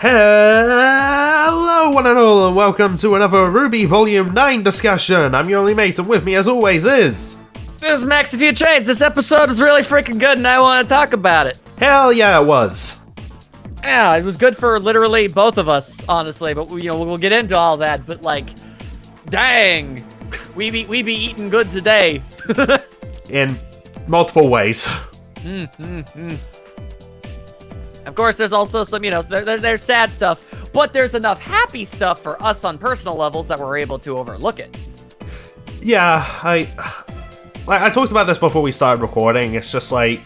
Hello one and all, and welcome to another RWBY Volume 9 discussion. I'm your only mate, and with me as always is... This is Max. A few trades. This episode is really freaking good, and I want to talk about it. Hell yeah, it was. Yeah, it was good for literally both of us, honestly. But we'll get into all that. But like, dang, we be eating good today. In multiple ways. Of course, there's also some, there's sad stuff, but there's enough happy stuff for us on personal levels that we're able to overlook it. Yeah, I talked about this before we started recording. It's just like,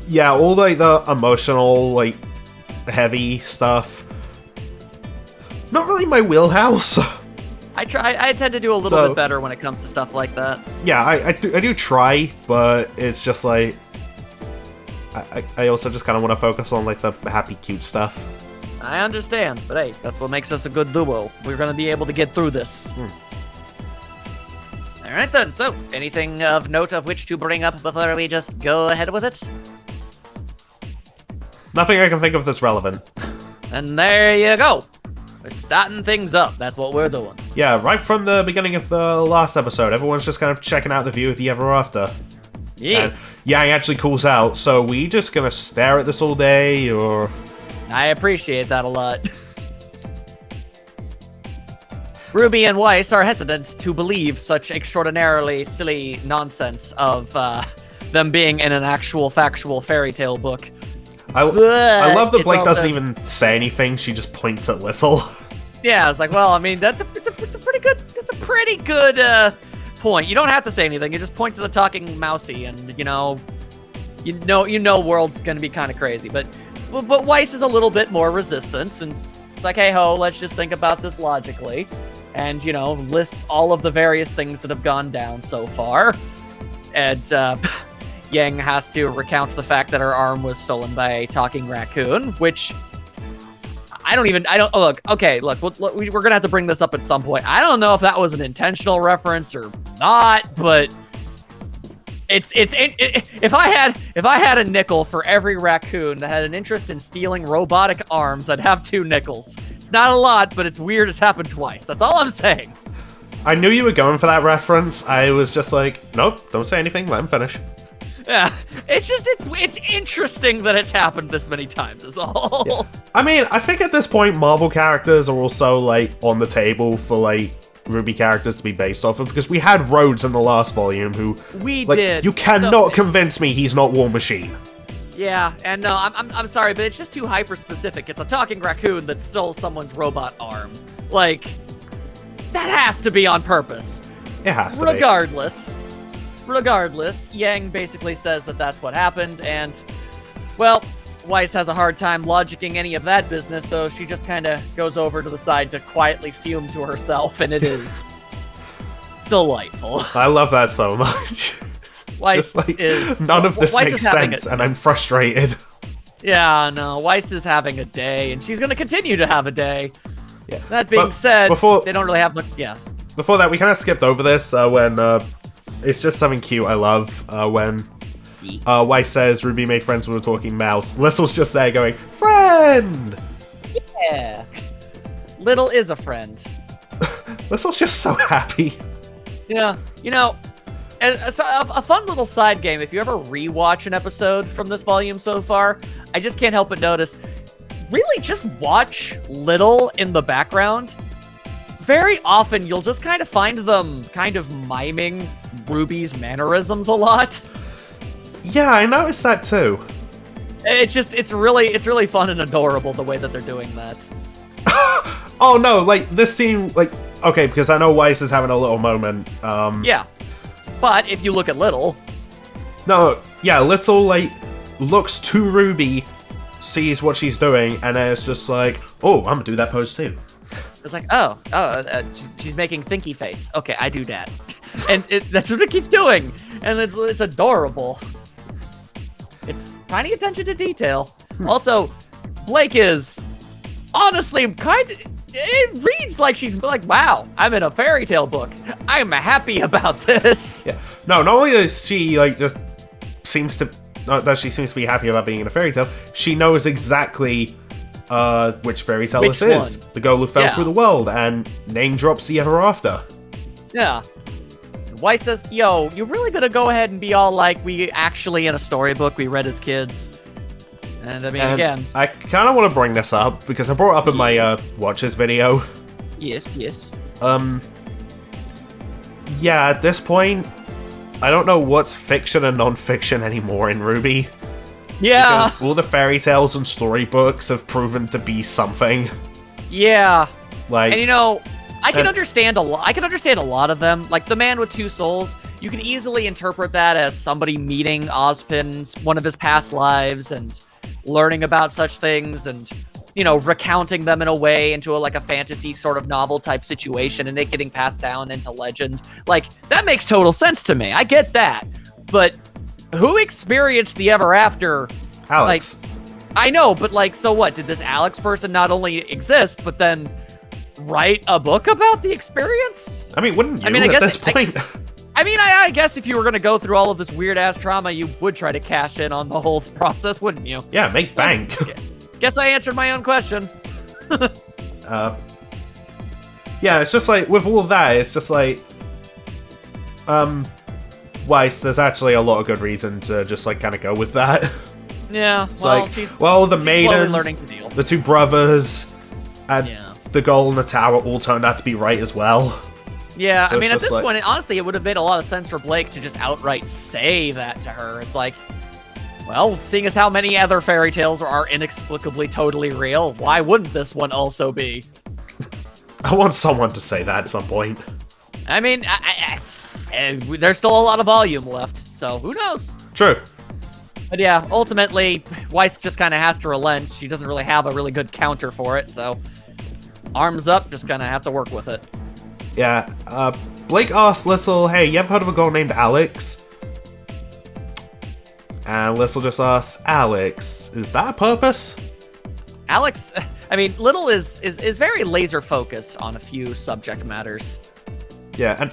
yeah, all like the emotional, like, heavy stuff. It's not really my wheelhouse. I tend to do a little bit better when it comes to stuff like that. Yeah, I do try, but it's just like, I also just kind of want to focus on like the happy, cute stuff. I understand, but hey, that's what makes us a good duo. We're gonna be able to get through this. Alright then, so, anything of note of which to bring up before we just go ahead with it? Nothing I can think of that's relevant. And there you go. We're starting things up. That's what we're doing. Yeah, right from the beginning of the last episode, everyone's just kind of checking out the view of the Ever After. Yeah. And Yang actually calls out, so we just gonna stare at this all day, or... I appreciate that a lot. RWBY and Weiss are hesitant to believe such extraordinarily silly nonsense of them being in an actual factual fairy tale book. I love that Blake also doesn't even say anything, she just points at Little. Yeah, it's like, well, I mean, it's a pretty good point. You don't have to say anything. You just point to the talking mousey, and you know, world's gonna be kind of crazy. But Weiss is a little bit more resistant, and it's like, hey ho, let's just think about this logically, and lists all of the various things that have gone down so far, and Yang has to recount the fact that her arm was stolen by a talking raccoon, which. Look, we're gonna have to bring this up at some point. I don't know if that was an intentional reference or not, but if I had a nickel for every raccoon that had an interest in stealing robotic arms, I'd have 2 nickels. It's not a lot, but it's weird it's happened twice. That's all I'm saying. I knew you were going for that reference. I was just like, nope, don't say anything, let him finish. Yeah, it's interesting that it's happened this many times is all. Yeah. I mean, I think at this point, Marvel characters are also, like, on the table for, like, RWBY characters to be based off of, because we had Rhodes in the last volume who... We did. You cannot convince me he's not War Machine. Yeah, and no, I'm sorry, but it's just too hyper-specific. It's a talking raccoon that stole someone's robot arm. Like, that has to be on purpose. It has to Regardless, Yang basically says that that's what happened, and, well, Weiss has a hard time logicking any of that business, so she just kind of goes over to the side to quietly fume to herself, and it is delightful. I love that so much. Weiss none of this makes sense, and I'm frustrated. Yeah, no, Weiss is having a day, and she's going to continue to have a day. Yeah. That being said, they don't really have much, yeah. Before that, we kind of skipped over this when... It's just something cute I love when Weiss says RWBY made friends with a talking mouse. Little's just there going, friend! Yeah. Little is a friend. Little's just so happy. Yeah. And so a fun little side game, if you ever rewatch an episode from this volume so far, I just can't help but notice, really just watch Little in the background. Very often, you'll just kind of find them kind of miming RWBY's mannerisms a lot. Yeah, I noticed that too. It's really fun and adorable the way that they're doing that. Oh no, like, this scene, like, okay, because I know Weiss is having a little moment. Yeah, but if you look at Little... No, yeah, Little, like, looks to RWBY, sees what she's doing, and then it's just like, oh, I'm gonna do that pose too. It's like, she's making thinky face. Okay, I do that. And that's what it keeps doing. And it's adorable. It's tiny attention to detail. Also, Blake is honestly it reads like she's like, wow, I'm in a fairy tale book. I'm happy about this. Yeah. No, not only does she, like, just seems to... Not that she seems to be happy about being in a fairy tale, she knows exactly which fairy tale Which this is. one? The girl who fell Yeah. through the world, and name drops the ever after. Yeah. Weiss says, yo, you really gonna go ahead and be all like, we actually in a storybook we read as kids? And I mean, And again. I kind of want to bring this up, because I brought it up in my Watches video. Yes. Yeah, at this point, I don't know what's fiction and non-fiction anymore in RWBY. Yeah. Because all the fairy tales and storybooks have proven to be something. Yeah. Like, And you know, I can and- understand I can understand a lot of them. Like the Man with Two Souls, you can easily interpret that as somebody meeting Ozpin's one of his past lives and learning about such things and, you know, recounting them in a way into like a fantasy sort of novel type situation and it getting passed down into legend. Like that makes total sense to me. I get that. But who experienced the ever after? Alex. Like, I know, but like, so what? Did this Alex person not only exist, but then write a book about the experience? I mean, wouldn't you I mean, I at guess this point? I guess if you were going to go through all of this weird-ass trauma, you would try to cash in on the whole process, wouldn't you? Yeah, make bank. Guess I answered my own question. Yeah, it's just like, with all of that, it's just like, Weiss, there's actually a lot of good reason to just, like, kind of go with that. Yeah, It's well, like, she's well, the she's slowly maidens, learning to deal. the two brothers, and Yeah. the girl in the tower all turned out to be right as well. Yeah, So I mean, it's at just this like- point, honestly, it would have made a lot of sense for Blake to just outright say that to her. It's like, well, seeing as how many other fairy tales are inexplicably totally real, why wouldn't this one also be? I want someone to say that at some point. I mean, and there's still a lot of volume left, so who knows? True. But yeah, ultimately, Weiss just kind of has to relent. She doesn't really have a really good counter for it, so arms up, just kind of have to work with it. Yeah, Blake asked Little, hey, you ever heard of a girl named Alex? And Little just asks, Alex, is that a purpose? Alex, I mean, Little is very laser focused on a few subject matters. Yeah, and...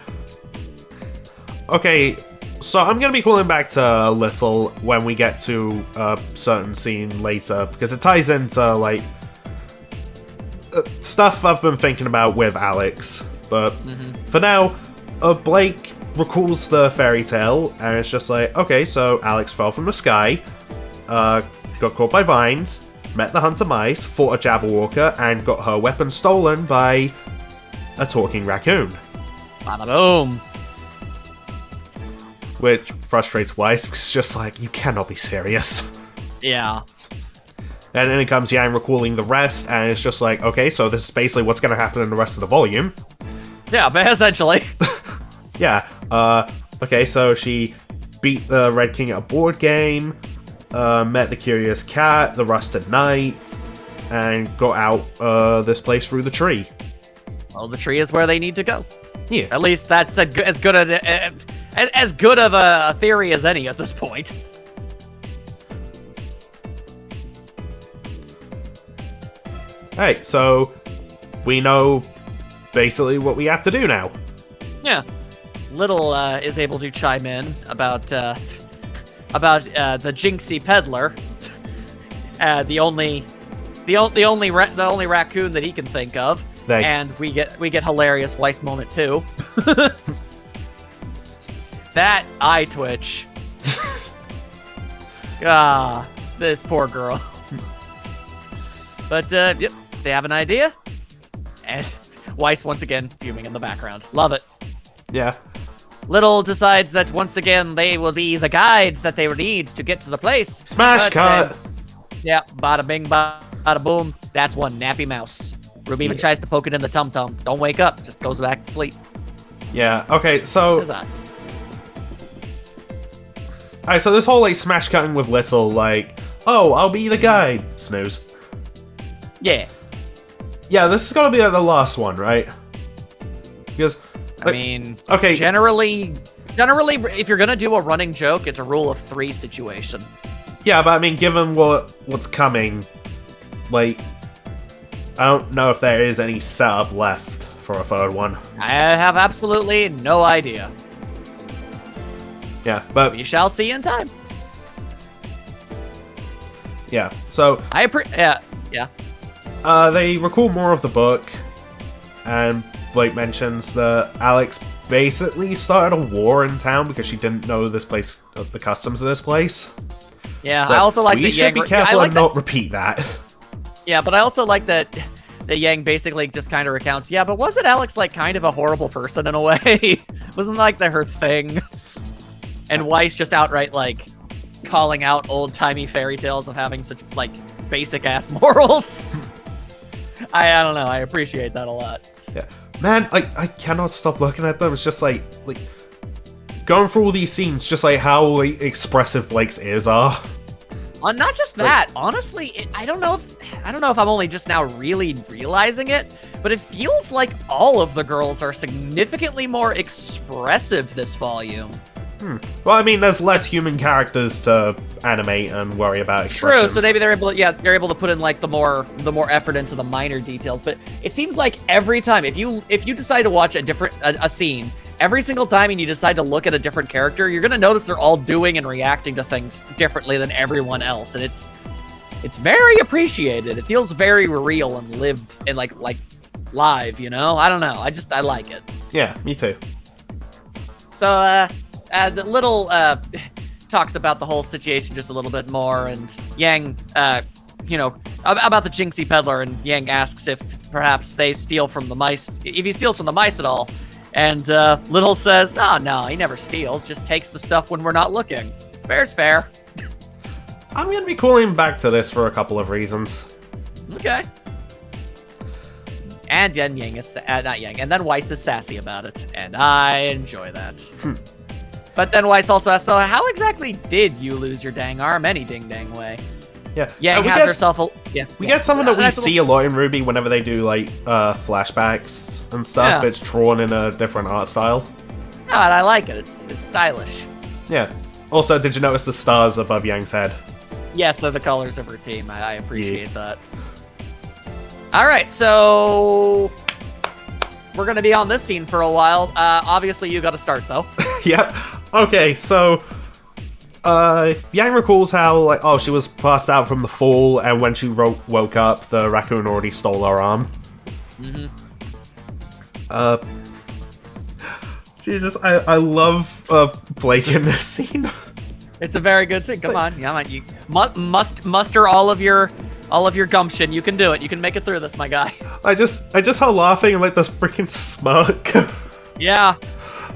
Okay, so I'm gonna be calling back to Little when we get to a certain scene later, because it ties into, like, stuff I've been thinking about with Alex. But for now, Blake recalls the fairy tale, and it's just like, okay, so Alex fell from the sky, got caught by vines, met the hunter mice, fought a Jabberwocker, and got her weapon stolen by a talking raccoon. Bada boom. Which frustrates Weiss, because it's just like, you cannot be serious. Yeah. And then it comes Yang recalling the rest, and it's just like, okay, so this is basically what's going to happen in the rest of the volume. Yeah, but essentially. Yeah, okay, so she beat the Red King at a board game, met the Curious Cat, the Rusted Knight, and got out this place through the tree. Well, the tree is where they need to go. Yeah. At least that's as good of a theory as any at this point. Hey, so we know basically what we have to do now. Yeah. Little is able to chime in about the Jinxie peddler, the only raccoon that he can think of, and we get hilarious Weiss moment too. That eye twitch. This poor girl. But yep, they have an idea, and Weiss once again fuming in the background. Love it. Yeah. Little decides that once again they will be the guide that they need to get to the place. Smash cut! Yeah, bada bing, bada boom. That's one nappy mouse. RWBY even tries to poke it in the tum-tum. Don't wake up, just goes back to sleep. Yeah, okay, so... That's us. Alright, so this whole, like, smash cutting with Little, like, oh, I'll be the guide. Snooze. Yeah. Yeah, this is gonna be like, the last one, right? Because... I mean, okay. Generally, if you're gonna do a running joke, it's a rule of 3 situation. Yeah, but I mean, given what's coming, like, I don't know if there is any setup left for a third one. I have absolutely no idea. Yeah, but We shall see in time. yeah. So Yeah. They recall more of the book, and Blake mentions that Alex basically started a war in town because she didn't know this place, the customs of this place. Yeah, So I also like that we should Yang... be careful I like and not repeat that. Yeah, but I also like that Yang basically just kind of recounts, yeah, but wasn't Alex, like, kind of a horrible person in a way? Wasn't, like, her thing? And Weiss just outright, like, calling out old-timey fairy tales of having such, like, basic-ass morals. I don't know, I appreciate that a lot. Yeah. Man, I cannot stop looking at them. It's just, like going through all these scenes, just, like, how, like, expressive Blake's ears are. Not just that, honestly, I don't know if I'm only just now really realizing it, but it feels like all of the girls are significantly more expressive this volume. Well, I mean, there's less human characters to animate and worry about expressions. True, so maybe they're able to put in, like, the more effort into the minor details, but it seems like every time, if you decide to watch a scene, every single time and you decide to look at a different character, you're gonna notice they're all doing and reacting to things differently than everyone else, and it's very appreciated. It feels very real and lived and like live, you know? I don't know. I like it. Yeah, me too. So, the little talks about the whole situation just a little bit more, and Yang, about the Jinxie peddler, and Yang asks if perhaps they steal from the mice, if he steals from the mice at all. And Little says, "Oh no, he never steals. Just takes the stuff when we're not looking. Fair's fair." I'm gonna be calling back to this for a couple of reasons. Okay. And then Yang is not Yang, and then Weiss is sassy about it, and I enjoy that. But then Weiss also asks, "So how exactly did you lose your dang arm any ding dang way?" Yeah, Yang has herself a... Yeah. We get something that we see a lot in RWBY whenever they do, like, flashbacks and stuff. Yeah. It's drawn in a different art style. Oh, and I like it. It's stylish. Yeah. Also, did you notice the stars above Yang's head? Yes, they're the colors of her team. I appreciate that. Alright, so... we're gonna be on this scene for a while. Obviously, you gotta start, though. Yep. Okay, so... Yang recalls how, like, she was passed out from the fall, and when she woke up, the raccoon already stole her arm. Jesus, I love Blake in this scene. It's a very good scene. Come on, you must muster all of your gumption. You can do it. You can make it through this, my guy. I just start laughing and, like, this freaking smirk. Yeah.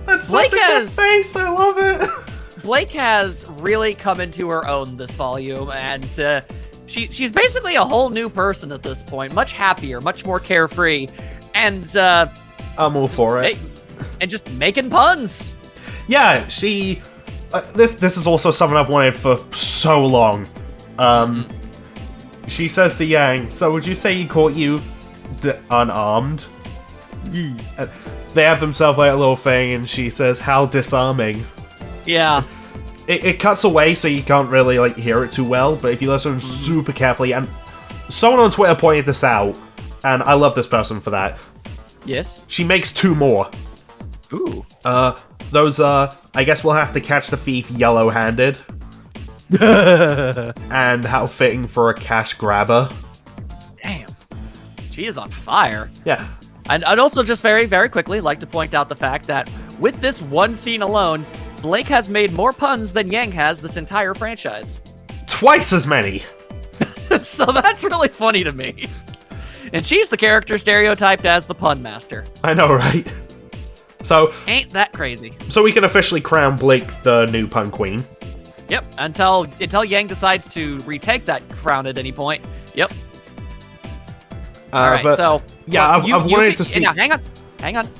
That's such a good face. I love it. Blake has really come into her own this volume, and she's basically a whole new person at this point. Much happier, much more carefree, and I'm all for it. And just making puns. Yeah, she. This is also something I've wanted for so long. She says to Yang, "So would you say he caught you unarmed?" Yeah. They have themselves like a little thing, and she says, "How disarming." Yeah. It cuts away, so you can't really, like, hear it too well, but if you listen super carefully, and someone on Twitter pointed this out, and I love this person for that. Yes? She makes 2 more. Ooh. Those are, I guess we'll have to catch the thief yellow-handed. And how fitting for a cash grabber. Damn. She is on fire. Yeah. And I'd also just very, very quickly like to point out the fact that with this one scene alone, Blake has made more puns than Yang has this entire franchise. Twice as many! So that's really funny to me. And she's the character stereotyped as the pun master. I know, right? So... ain't that crazy. So we can officially crown Blake the new pun queen. Yep, until Yang decides to retake that crown at any point. Yep. Alright, so... yeah, well, I've wanted to see... Now, hang on.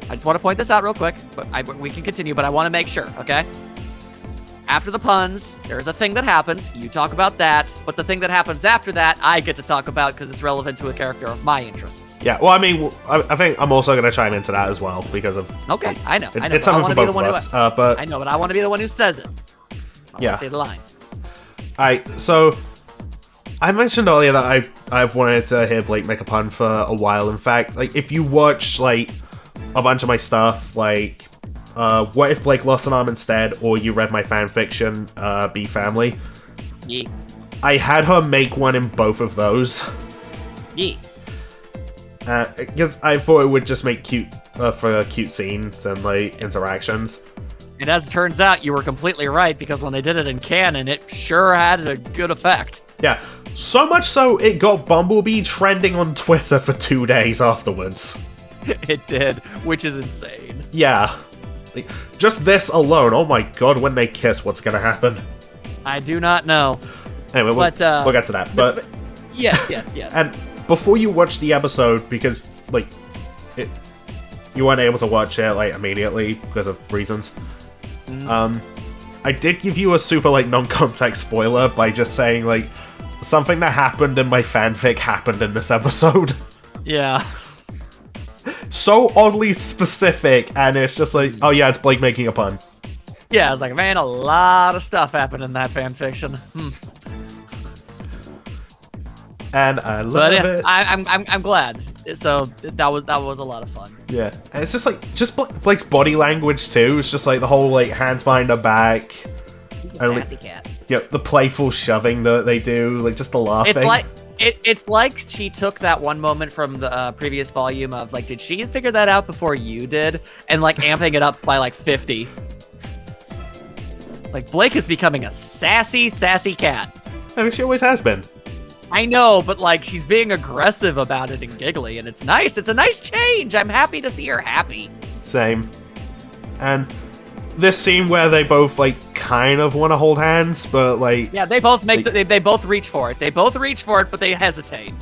I just want to point this out real quick, but we can continue, but I want to make sure, okay? After the puns, there's a thing that happens. You talk about that, but the thing that happens after that, I get to talk about because it's relevant to a character of my interests. Yeah, well, I mean, I think I'm also going to chime into that as well because of... Okay, I know. It's something for both of us, but... I know, but I want to be the one who says it. I want to say the line. Alright, so... I mentioned earlier that I've wanted to hear Blake make a pun for a while. In fact, like, if you watch, like, a bunch of my stuff, like... What If Blake Lost an Arm Instead, or you read my fanfiction, Be Family. Yeah. I had her make one in both of those. Yeah. Because I thought it would just make for cute scenes and like interactions. And as it turns out, you were completely right, because when they did it in canon, it sure had a good effect. Yeah, so much so it got Bumblebee trending on Twitter for 2 days afterwards. It did, which is insane. Yeah. Like, just this alone, oh my god, when they kiss, what's gonna happen? I do not know. Anyway, we'll get to that. But yes. And before you watch the episode, because, like, you weren't able to watch it, like, immediately because of reasons, I did give you a super, like, non-context spoiler by just saying, like, something that happened in my fanfic happened in this episode. Yeah. So oddly specific, and it's just like, oh yeah, it's Blake making a pun. Yeah, I was like, man, a lot of stuff happened in that fanfiction. And I love it. I'm glad. So that was a lot of fun. Yeah, and it's just like Blake's body language too. It's just like the whole like hands behind her back, and Sassy cat. Yeah, the playful shoving that they do, like just the laughing. It's like she took that one moment from the previous volume of like, did she figure that out before you did, and like amping it up by like 50. Like Blake is becoming a sassy cat. I mean, she always has been. I know, but like she's being aggressive about it and giggly, and it's nice. It's a nice change. I'm happy to see her happy. Same. And this scene where they both like kind of want to hold hands, but like they both make they both reach for it. They both reach for it, but they hesitate.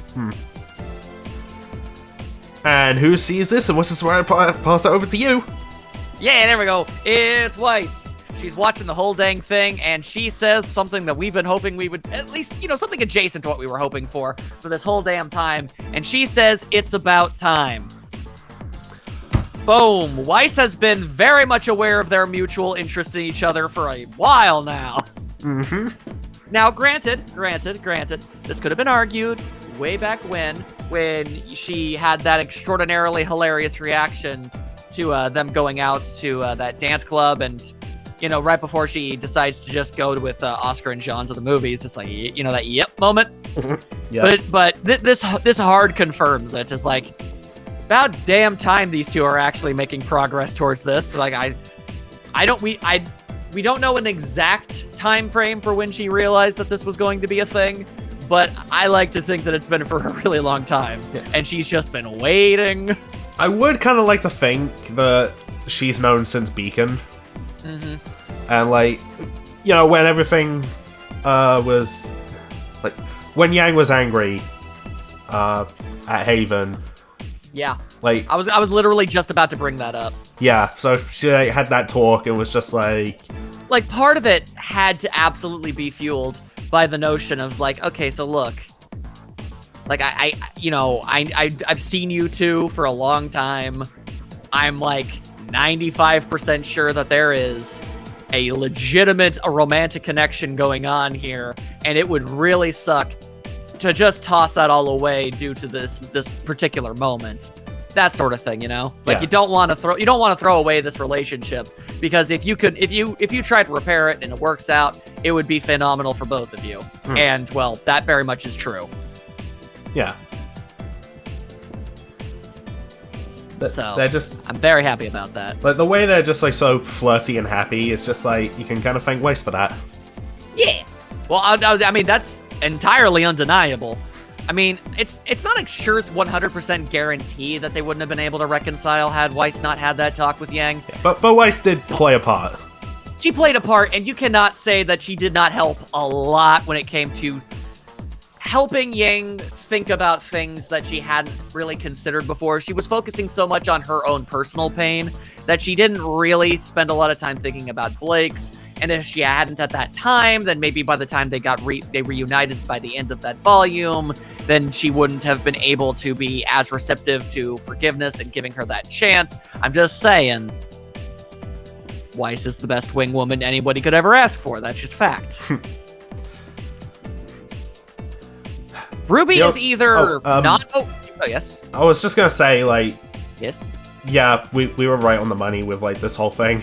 And who sees this? And what's this where I pass it over to you? Yeah, there we go. It's Weiss. She's watching the whole dang thing, and she says something that we've been hoping we would, at least, something adjacent to what we were hoping for this whole damn time. And she says, it's about time. Boom. Weiss has been very much aware of their mutual interest in each other for a while now. Now, granted, this could have been argued way back when she had that extraordinarily hilarious reaction to them going out to that dance club, and right before she decides to just go with Oscar and John to the movies, just like, that yep moment. Yeah. But this hard confirms it. It's like, about damn time these two are actually making progress towards this. Like, we don't know an exact time frame for when she realized that this was going to be a thing, but I like to think that it's been for a really long time, and she's just been waiting. I would kind of like to think that she's known since Beacon. And like, when everything was like, when Yang was angry at Haven. Yeah. Like, I was literally just about to bring that up. Yeah, so she had that talk and was just like part of it had to absolutely be fueled by the notion of like, okay, so look, like I've seen you two for a long time. I'm like 95% sure that there is a legitimate romantic connection going on here, and it would really suck to just toss that all away due to this particular moment. That sort of thing, Like, you don't want to throw away this relationship, because if you try to repair it and it works out, it would be phenomenal for both of you. And well, that very much is true. Yeah. So they're just, I'm very happy about that. Like, the way they're just like so flirty and happy is just like, you can kind of thank Weiss for that. Yeah. Well, I mean, that's entirely undeniable. I mean, it's not a sure 100% guarantee that they wouldn't have been able to reconcile had Weiss not had that talk with Yang. But Weiss did play a part. She played a part, and you cannot say that she did not help a lot when it came to helping Yang think about things that she hadn't really considered before. She was focusing so much on her own personal pain that she didn't really spend a lot of time thinking about Blake's. And if she hadn't at that time, then maybe by the time they reunited by the end of that volume, then she wouldn't have been able to be as receptive to forgiveness and giving her that chance. I'm just saying, Weiss is the best wing woman anybody could ever ask for. That's just fact. RWBY is either not... Oh, yes. I was just gonna say, like... Yes? Yeah, we were right on the money with, like, this whole thing.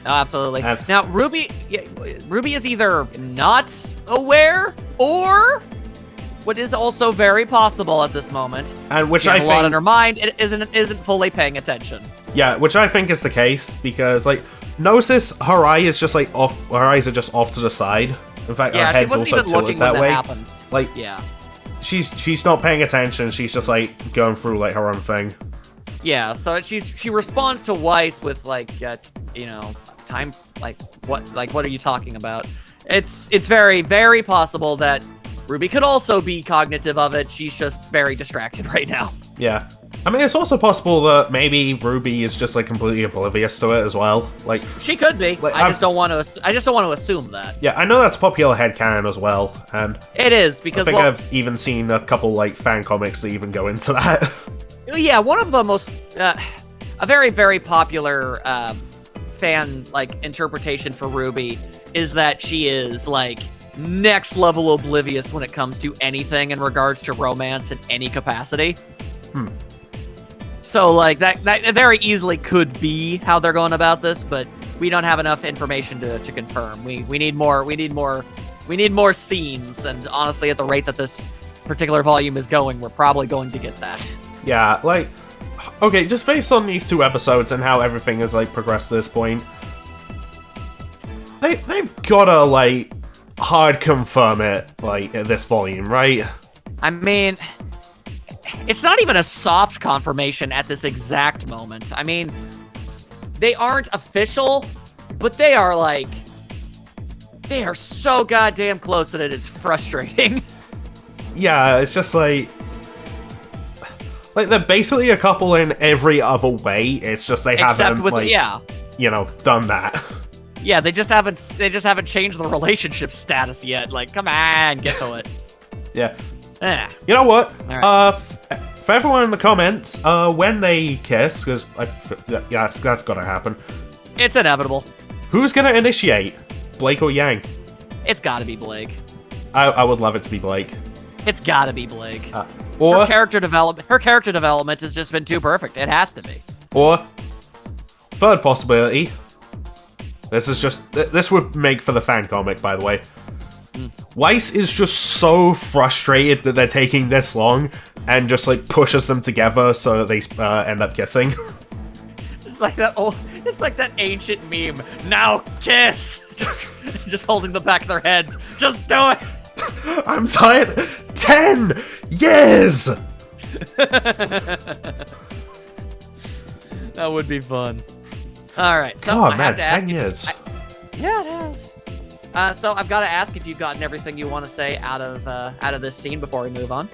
Oh, absolutely. Now, RWBY is either not aware, or what is also very possible at this moment. And which She I has a lot think, on her mind. It isn't fully paying attention. yeah, which I think is the case because like notice her eye is just like off. Her eyes are just off to the side. In fact, Yeah, her she head's wasn't also even looking tilted that when way. that happened. Like, Yeah. she's not paying attention. She's just like going through like her own thing. Yeah, so she responds to Weiss with like, time, like what are you talking about? It's very, very possible that Ruby could also be cognitive of it. She's just very distracted right now. Yeah. I mean, it's also possible that maybe Ruby is just like completely oblivious to it as well. Like, She could be. Like, I just don't want to assume that. yeah, I know that's popular headcanon as well, and It is I because think I've even seen a couple like fan comics that even go into that. yeah, one of the most a very, very popular fan like interpretation for Ruby is that she is like next level oblivious when it comes to anything in regards to romance in any capacity. So like that very easily could be how they're going about this, but we don't have enough information to confirm. We need more scenes, and honestly, at the rate that this particular volume is going, we're probably going to get that. Yeah, like, okay, just based on these 2 episodes and how everything has like progressed to this point, they've gotta like hard confirm it like in this volume, right? I mean, it's not even a soft confirmation at this exact moment. I mean, they aren't official, but they are so goddamn close that it is frustrating. Yeah, it's just like they're basically a couple in every other way. It's just they Except haven't with like, done that. Yeah, they just haven't changed the relationship status yet. Like, come on, get to it. Yeah. Eh. You know what? All right. For everyone in the comments, when they kiss, because that's gotta happen. It's inevitable. Who's gonna initiate, Blake or Yang? It's gotta be Blake. I would love it to be Blake. It's gotta be Blake. Or Her character development has just been too perfect. It has to be. Or third possibility. This would make for the fan comic, by the way. Weiss is just so frustrated that they're taking this long and just like pushes them together so that they end up kissing. It's like that ancient meme. Now kiss. Just holding the back of their heads. Just do it. I'm tired. 10 years. That would be fun. All right. So God, I man, have to ask 10 years. Yeah, it is. So I've got to ask if you've gotten everything you want to say out of this scene before we move on.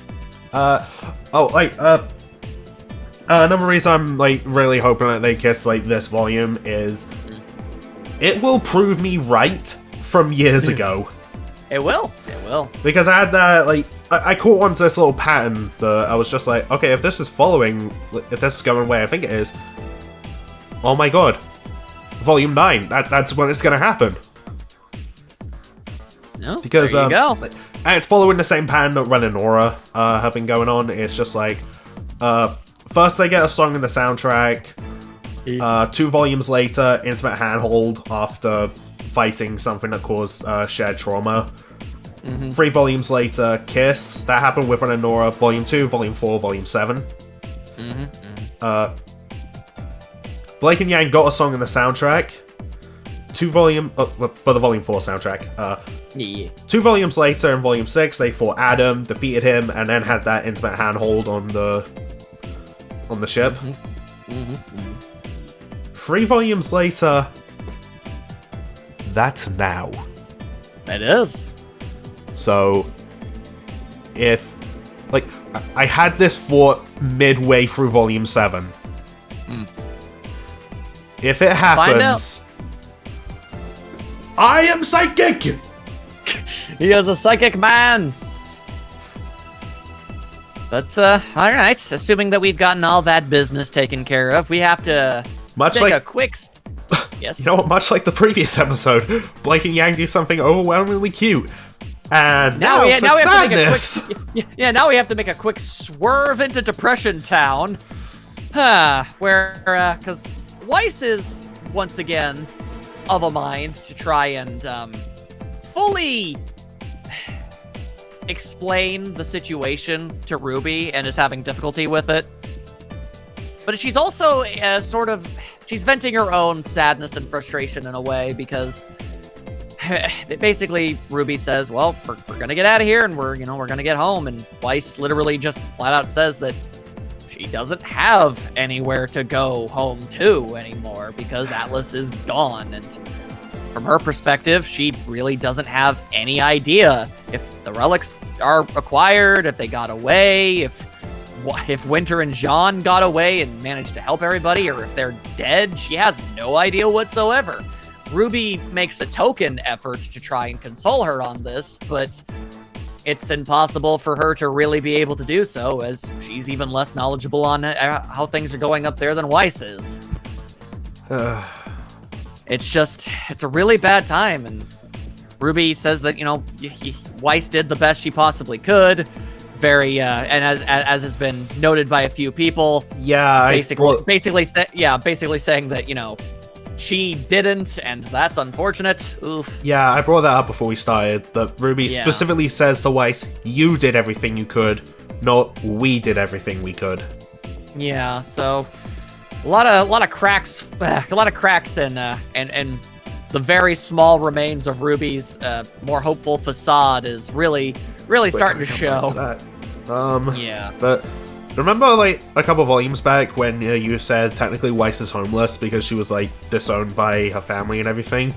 Another reason I'm like really hoping that they kiss like this volume is it will prove me right from years ago. It will. It will. Because I had that like I caught onto this little pattern that I was just like, okay, if this is going where I think it is, oh my god, volume 9. That's when it's gonna happen. No, Because there you go. and it's following the same pattern that Ren and Nora have been going on. It's just like, first they get a song in the soundtrack. 2 volumes later, intimate handhold after fighting something that caused shared trauma. 3 volumes later, kiss. That happened with Ren and Nora. Volume 2, Volume 4, Volume 7. Blake and Yang got a song in the soundtrack. 2 volume for the Volume 4 soundtrack. 2 volumes later, in Volume 6, they fought Adam, defeated him, and then had that intimate handhold on the ship. 3 volumes later, that's now. It is. So, if like I had this for midway through Volume 7. If it happens, I am psychic! He is a psychic man. But, alright. Assuming that we've gotten all that business taken care of, we have to take a quick... Yes? You know what? Much like the previous episode, Blake and Yang do something overwhelmingly cute. And now we have to make a quick swerve into Depression Town. Where, because Weiss is, once again, of a mind to try and, fully explain the situation to Ruby and is having difficulty with it. But she's also she's venting her own sadness and frustration in a way, because basically Ruby says, well, we're gonna get out of here and we're gonna get home. And Weiss literally just flat out says that she doesn't have anywhere to go home to anymore because Atlas is gone. And from her perspective, she really doesn't have any idea if the relics are acquired, if they got away, if Winter and Jean got away and managed to help everybody, or if they're dead. She has no idea whatsoever. Ruby makes a token effort to try and console her on this, but it's impossible for her to really be able to do so, as she's even less knowledgeable on how things are going up there than Weiss is. It's a really bad time, and Ruby says that, Weiss did the best she possibly could. Very, and as has been noted by a few people, basically saying that, she didn't, and that's unfortunate. Oof. Yeah, I brought that up before we started, that Ruby specifically says to Weiss, you did everything you could, not we did everything we could. Yeah, so a lot of cracks in the very small remains of Ruby's more hopeful facade is really starting to show. Yeah. But remember, a couple volumes back when you said technically Weiss is homeless because she was, disowned by her family and everything?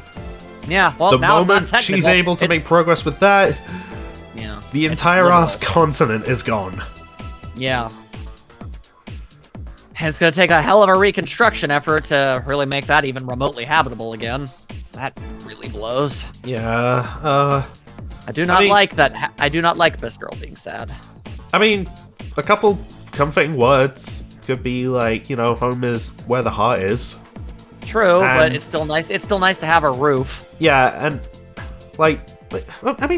Yeah, well, the now moment it's not she's able to make progress with that, the entire ass continent is gone. Yeah. And it's going to take a hell of a reconstruction effort to really make that even remotely habitable again. So that really blows. Yeah, I do not like that. I do not like Best Girl being sad. I mean, a couple comforting words could be home is where the heart is. True, but it's still nice. It's still nice to have a roof. Yeah, and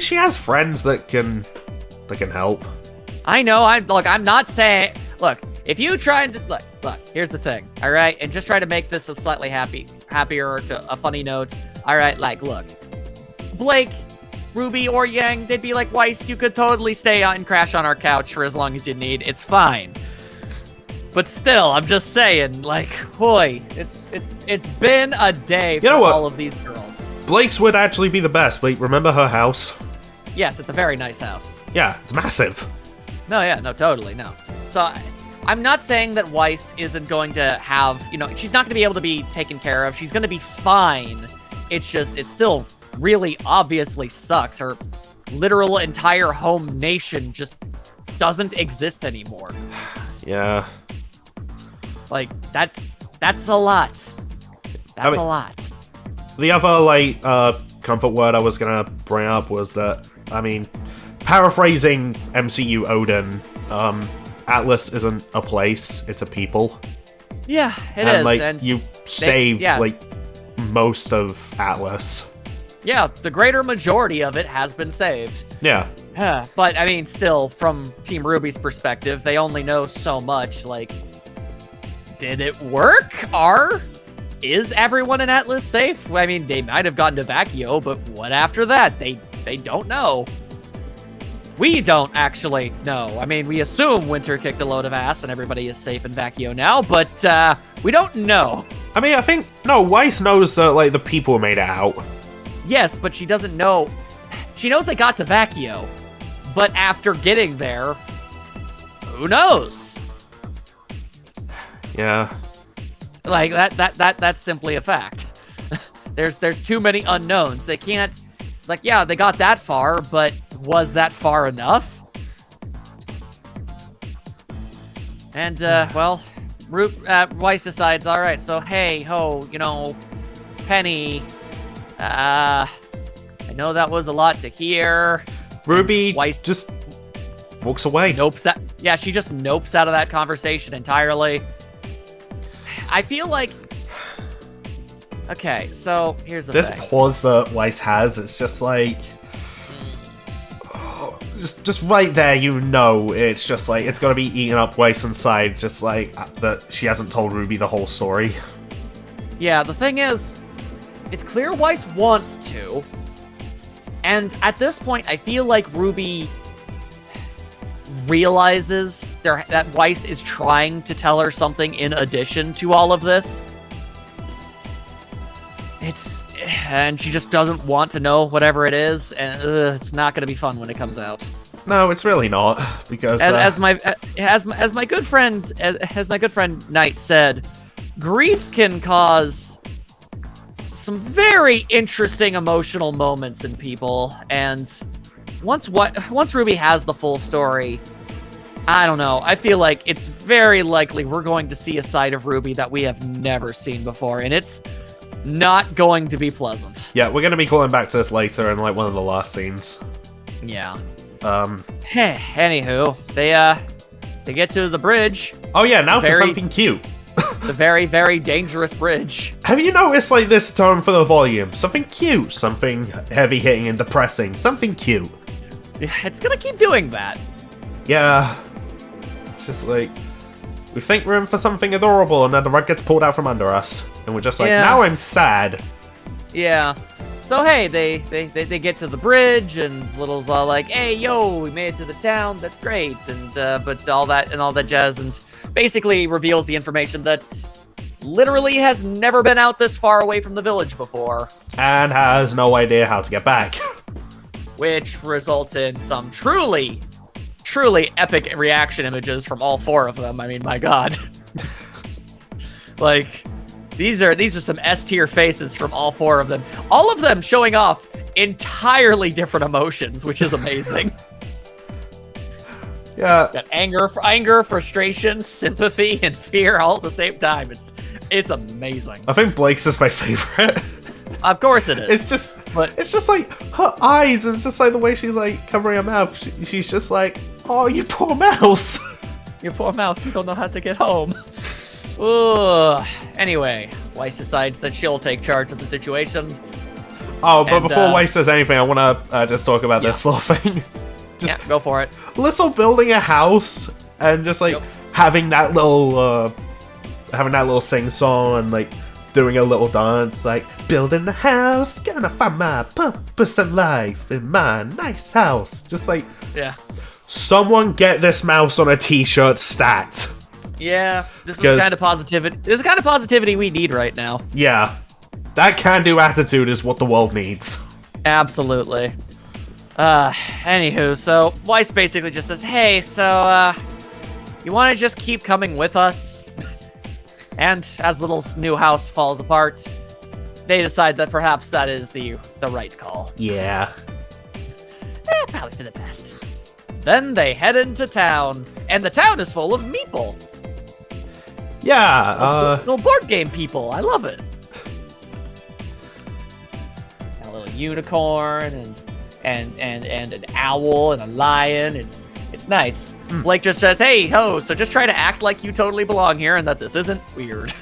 she has friends that can help. I know. I'm not saying. Look, if you try to look. Here's the thing. All right, and just try to make this a slightly happier to a funny note. All right, look, Blake, Ruby, or Yang, they'd be like, Weiss, you could totally stay and crash on our couch for as long as you need. It's fine. But still, I'm just saying, boy, it's been a day for all of these girls. Blake's would actually be the best. Wait, remember her house? Yes, it's a very nice house. Yeah, it's massive. No, totally, no. So, I'm not saying that Weiss isn't going to have, she's not going to be able to be taken care of. She's going to be fine. It's just, it still really obviously sucks. Her literal entire home nation just doesn't exist anymore. Yeah. That's a lot. A lot. The other, comfort word I was gonna bring up was that, paraphrasing MCU Odin, Atlas isn't a place, it's a people. Yeah, it is. And you saved, most of Atlas. Yeah, the greater majority of it has been saved. Yeah. But, still, from Team Ruby's perspective, they only know so much. Did it work? Is everyone in Atlas safe? They might have gotten to Vacchio, but what after that? They don't know. We don't actually know. We assume Winter kicked a load of ass and everybody is safe in Vacchio now, but we don't know. I think, no, Weiss knows that, the people made it out. Yes, but she doesn't know. She knows they got to Vacchio, but after getting there, who knows? Yeah. That's simply a fact. There's too many unknowns. They can't, they got that far, but was that far enough? And, Weiss decides, all right, so hey, ho, Penny, I know that was a lot to hear. Ruby Weiss just walks away. She just nopes out of that conversation entirely. I feel like... Okay, so here's the thing. This pause that Weiss has, it's just just right there, it's just it's gonna be eating up Weiss inside, just that she hasn't told Ruby the whole story. Yeah, the thing is, it's clear Weiss wants to, and at this point, I feel like Ruby realizes that Weiss is trying to tell her something in addition to all of this. And she just doesn't want to know whatever it is, and it's not going to be fun when it comes out. No, it's really not, because as my good friend Knight said, grief can cause some very interesting emotional moments in people, and once RWBY has the full story, I don't know. I feel like it's very likely we're going to see a side of RWBY that we have never seen before, and it's not going to be pleasant. Yeah, we're going to be calling back to this later in like one of the last scenes. Yeah. Anywho, they get to the bridge. Oh yeah, now for something cute. The very, very dangerous bridge. Have you noticed like this tone for the volume? Something cute, something heavy hitting and depressing, something cute. Yeah, it's gonna keep doing that. Yeah. It's just like, we think we're in for something adorable, and then the rug gets pulled out from under us. And we're just like, now I'm sad. Yeah. So hey, they get to the bridge, and Little's all like, "Hey, yo, we made it to the town. That's great." And but all that jazz, and basically reveals the information that literally has never been out this far away from the village before, and has no idea how to get back. Which results in some truly epic reaction images from all four of them. I mean, my God. Like, these are some S-tier faces from all four of them. All of them showing off entirely different emotions, which is amazing. Yeah. Got anger, frustration, sympathy, and fear all at the same time. It's amazing. I think Blake's is my favorite. Of course it is. It's just like her eyes, and it's just like the way she's like covering her mouth. She's just like, "Oh, you poor mouse." You poor mouse, you don't know how to get home. Ugh. Anyway, Weiss decides that she'll take charge of the situation. Oh, but before Weiss says anything, I want to just talk about this little thing. Go for it. Lissel building a house and just like having that little sing song and like doing a little dance, like building a house, gonna find my purpose in life in my nice house. Just like, someone get this mouse on a t-shirt stat. Yeah, this is the kind of positivity. This is the kind of positivity we need right now. Yeah, that can-do attitude is what the world needs. Absolutely. Anywho, so Weiss basically just says, "Hey, so you want to just keep coming with us?" And as Little's new house falls apart, they decide that perhaps that is the right call. Yeah. Probably for the best. Then they head into town, and the town is full of meeple. Yeah, little board game people. I love it. A little unicorn and an owl and a lion. It's nice. Blake just says, "Hey, ho, so just try to act like you totally belong here and that this isn't weird."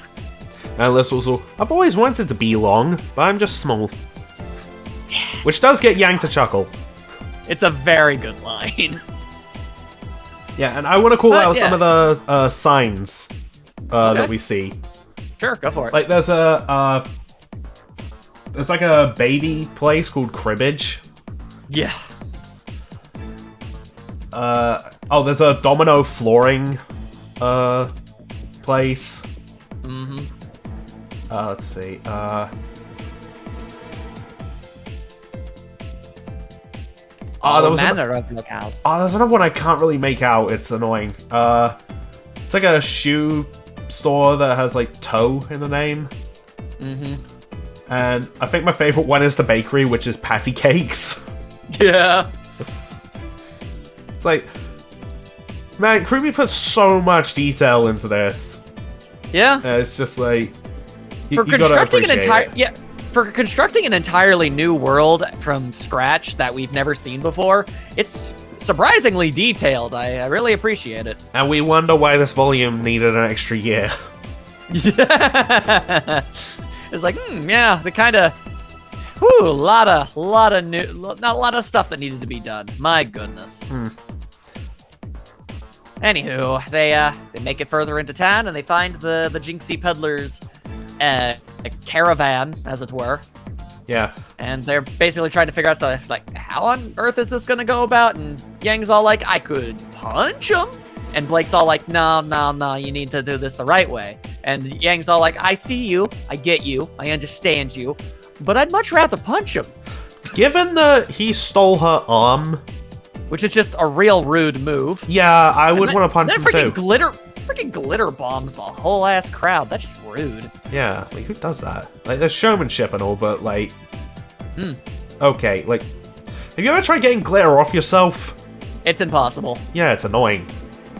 And this also, "I've always wanted to belong, but I'm just small." Which does get Yang to chuckle. It's a very good line. Yeah, and I want to call out some of the signs that we see. Sure, go for it. Like there's like a baby place called Cribbage. Yeah. There's a domino flooring place. Mm-hmm. Let's see. All manner of locale. Oh, there's another one I can't really make out. It's annoying. It's like a shoe store that has like toe in the name. Mm-hmm. And I think my favorite one is the bakery, which is Patty Cakes. Yeah. It's like, man, RWBY puts so much detail into this. Yeah. It's just like, for constructing an entirely new world from scratch that we've never seen before, it's surprisingly detailed. I really appreciate it. And we wonder why this volume needed an extra year. Yeah. It's like, the kind of, a lot of stuff that needed to be done. My goodness. Anywho, they make it further into town and they find the Jinxie peddlers, a caravan, as it were. Yeah. And they're basically trying to figure out stuff like, how on earth is this gonna go about? And Yang's all like, I could punch him. And Blake's all like, no, you need to do this the right way. And Yang's all like, I see you, I get you, I understand you, but I'd much rather punch him. Given that he stole her arm, which is just a real rude move. Yeah, I would want to punch him too. Freaking glitter bombs the whole ass crowd. That's just rude. Yeah, like who does that? Like there's showmanship and all, but like, okay, like, have you ever tried getting glitter off yourself? It's impossible. Yeah, it's annoying.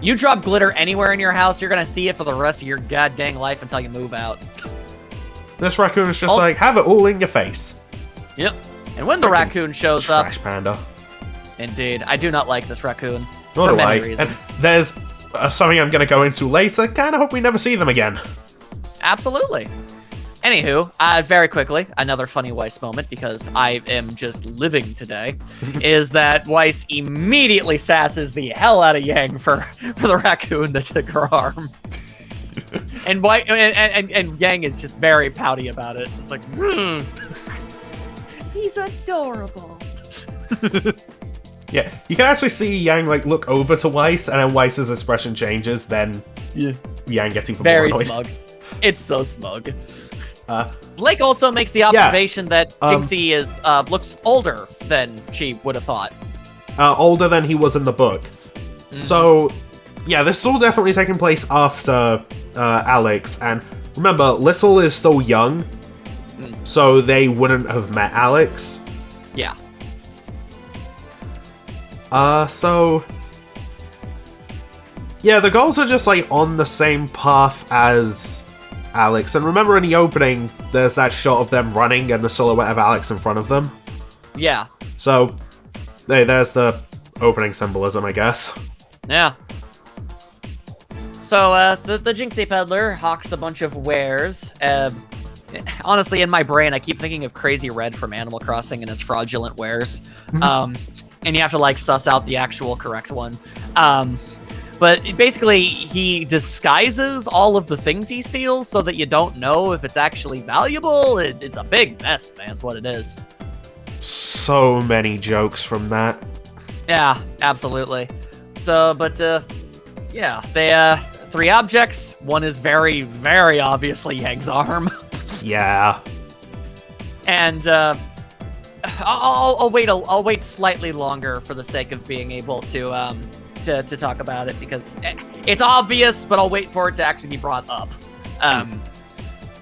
You drop glitter anywhere in your house, you're gonna see it for the rest of your goddamn life until you move out. This raccoon is just like, have it all in your face. Yep. And when the raccoon shows up, trash panda. Indeed, I do not like this raccoon. Nor for do many I. reasons. And there's something I'm going to go into later. Kind of hope we never see them again. Absolutely. Anywho, very quickly, another funny Weiss moment, because I am just living today, is that Weiss immediately sasses the hell out of Yang for the raccoon that took her arm. and Yang is just very pouty about it. It's like, He's adorable. Yeah, you can actually see Yang like look over to Weiss, and then Weiss's expression changes. Then Yang gets even very more annoyed. smug. It's so smug. Blake also makes the observation that Jinxie is looks older than she would have thought. Older than he was in the book. So, yeah, this is all definitely taking place after Alex. And remember, Lissel is still young, so they wouldn't have met Alex. Yeah. So... yeah, the girls are just, like, on the same path as Alex. And remember in the opening, there's that shot of them running and the silhouette of Alex in front of them? Yeah. So, there's the opening symbolism, I guess. Yeah. So, the Jinxie peddler hawks a bunch of wares. Honestly, in my brain, I keep thinking of Crazy Red from Animal Crossing and his fraudulent wares. And you have to, like, suss out the actual correct one. But basically, he disguises all of the things he steals so that you don't know if it's actually valuable. It's a big mess, man. That's what it is. So many jokes from that. Yeah, absolutely. So, but, yeah, they, 3 objects. One is very, very obviously Yang's arm. Yeah. And, I'll wait slightly longer for the sake of being able to talk about it, because it's obvious, but I'll wait for it to actually be brought up.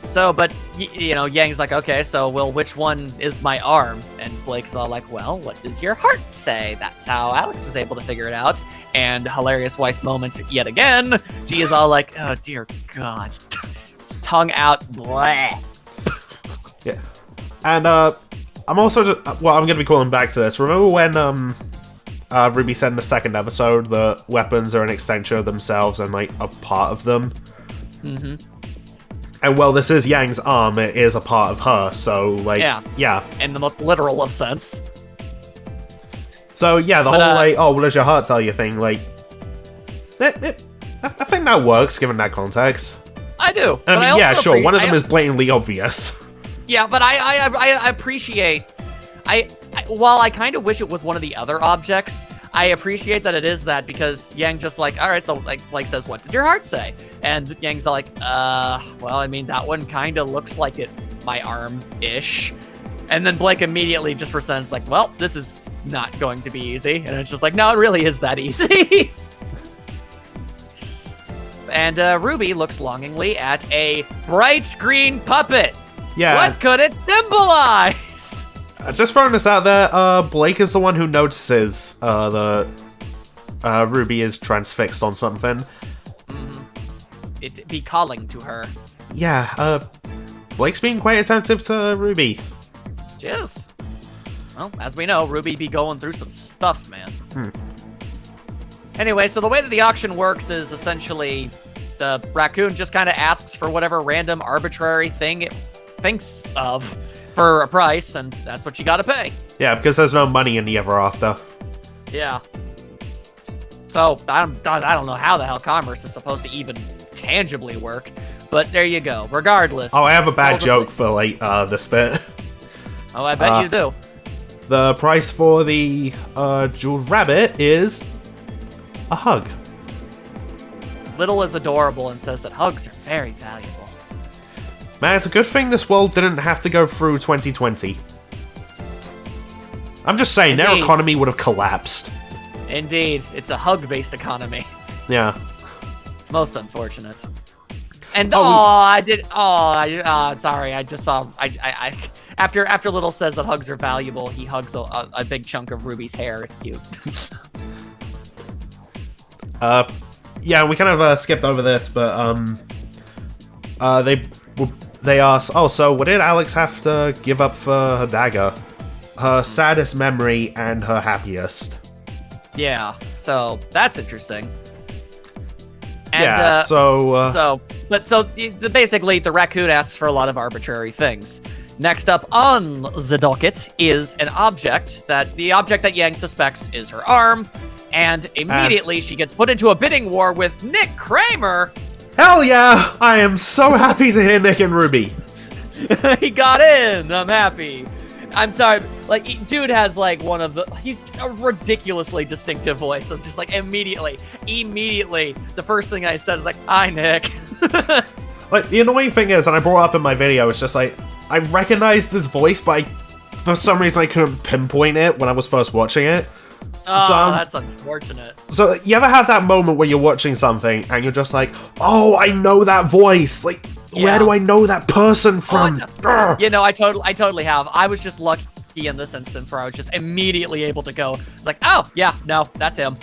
So, but, you know, Yang's like, okay, so, well, which one is my arm? And Blake's all like, well, what does your heart say? That's how Alex was able to figure it out. And hilarious Weiss moment yet again. She is all like, oh, dear God. It's tongue out, bleh. Yeah. And, I'm also just, well, I'm going to be calling back to this. Remember when, RWBY said in the second episode that weapons are an extension of themselves and, like, a part of them? And, well, this is Yang's arm. It is a part of her, so, like, yeah. In the most literal of sense. So, yeah, the whole, like, oh, what does your heart tell you thing, like, I think that works, given that context. I do. I mean, yeah, sure, one of them is blatantly obvious. Yeah, but I appreciate... while I kind of wish it was one of the other objects, I appreciate that it is that, because Yang just like, alright, so like Blake says, what does your heart say? And Yang's like, well, I mean, that one kind of looks like it, my arm-ish. And then Blake immediately just resents, like, well, this is not going to be easy. And it's just like, no, it really is that easy. And RWBY looks longingly at a bright green puppet. Yeah. What could it symbolize? Just throwing this out there, Blake is the one who notices the RWBY is transfixed on something. It be calling to her. Yeah, Blake's being quite attentive to RWBY. Cheers. Well, as we know, RWBY be going through some stuff, man. Anyway, so the way that the auction works is essentially the raccoon just kind of asks for whatever random arbitrary thing it thinks of for a price, and that's what you gotta pay. Yeah, because there's no money in the Ever After. Yeah. So, I don't know how the hell commerce is supposed to even tangibly work, but there you go. Regardless. Oh, I have a bad joke for, like, this bit. Oh, I bet you do. The price for the jeweled rabbit is a hug. Little is adorable and says that hugs are very valuable. Man, it's a good thing this world didn't have to go through 2020. I'm just saying, their Indeed. economy would have collapsed. Indeed, it's a hug-based economy. Yeah. Most unfortunate. And Oh, sorry. I just saw. After Little says that hugs are valuable, he hugs a big chunk of Ruby's hair. It's cute. Yeah, we kind of skipped over this, but they asked, oh, so what did Alex have to give up for her dagger? Her saddest memory and her happiest. Yeah. So that's interesting. And, Yeah. Basically, the raccoon asks for a lot of arbitrary things. Next up on the docket is an object the object that Yang suspects is her arm, and immediately she gets put into a bidding war with Nick Kramer. Hell yeah! I am so happy to hear Nick and Ruby. He got in. I'm happy. I'm sorry. Like, dude has he's a ridiculously distinctive voice. I'm just like immediately, the first thing I said is like, "Hi, Nick." Like, the annoying thing is, and I brought up in my video, it's just like, I recognized his voice, but for some reason I couldn't pinpoint it when I was first watching it. Oh, that's unfortunate. So, you ever have that moment where you're watching something and you're just like, oh, I know that voice. Like, where do I know that person from? I totally have. I was just lucky in this instance where I was just immediately able to go. It's like, oh, yeah, no, that's him.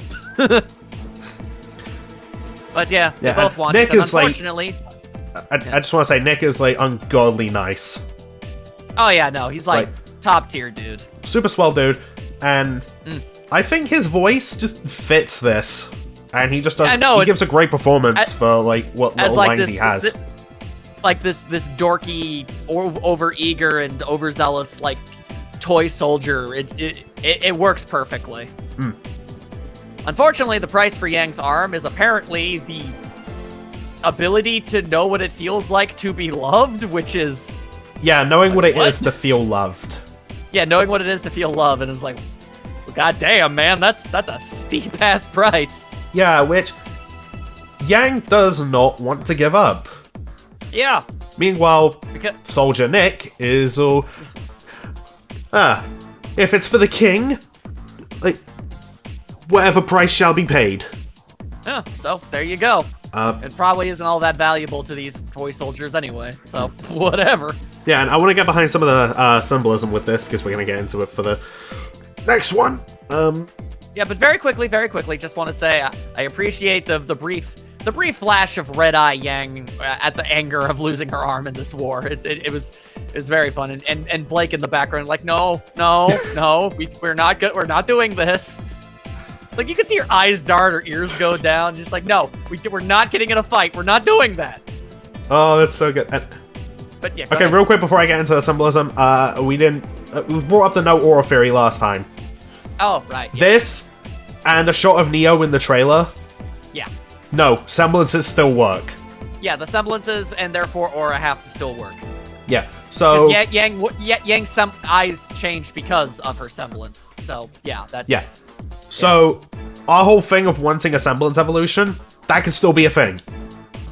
But yeah, they both want Nick it. is Unfortunately, I just want to say, Nick is, like, ungodly nice. Oh, yeah, no, he's, like top tier dude. Super swell dude. And I think his voice just fits this. And he just does, he gives a great performance for, like, what little lines he has. This dorky, over-eager and overzealous, like, toy soldier. It works perfectly. Unfortunately, the price for Yang's arm is apparently the ability to know what it feels like to be loved, which is... Yeah, knowing what it is to feel loved. Yeah, knowing what it is to feel love, and it's like, god damn, man, that's a steep-ass price. Yeah, which Yang does not want to give up. Yeah. Meanwhile, Soldier Nick is all... if it's for the king, like, whatever price shall be paid. Yeah, so there you go. It probably isn't all that valuable to these toy soldiers anyway, so whatever. Yeah, and I want to get behind some of the symbolism with this, because we're going to get into it for the next one. Yeah, but very quickly, just want to say I appreciate the brief flash of Red Eye Yang at the anger of losing her arm in this war. It was very fun, and Blake in the background like, no, we're not good, we're not doing this. Like, you can see her eyes dart, her ears go down, just like, no, we're not getting in a fight, we're not doing that. Oh, that's so good. But yeah, okay, real quick before I get into the symbolism, we brought up the no aura theory last time. Oh, right. Yeah. This and a shot of Neo in the trailer. Yeah. No, semblances still work. Yeah, the semblances and therefore aura have to still work. Yeah, so... Yang's eyes changed because of her semblance. So, yeah, that's... Yeah. So, our whole thing of wanting a semblance evolution, that could still be a thing.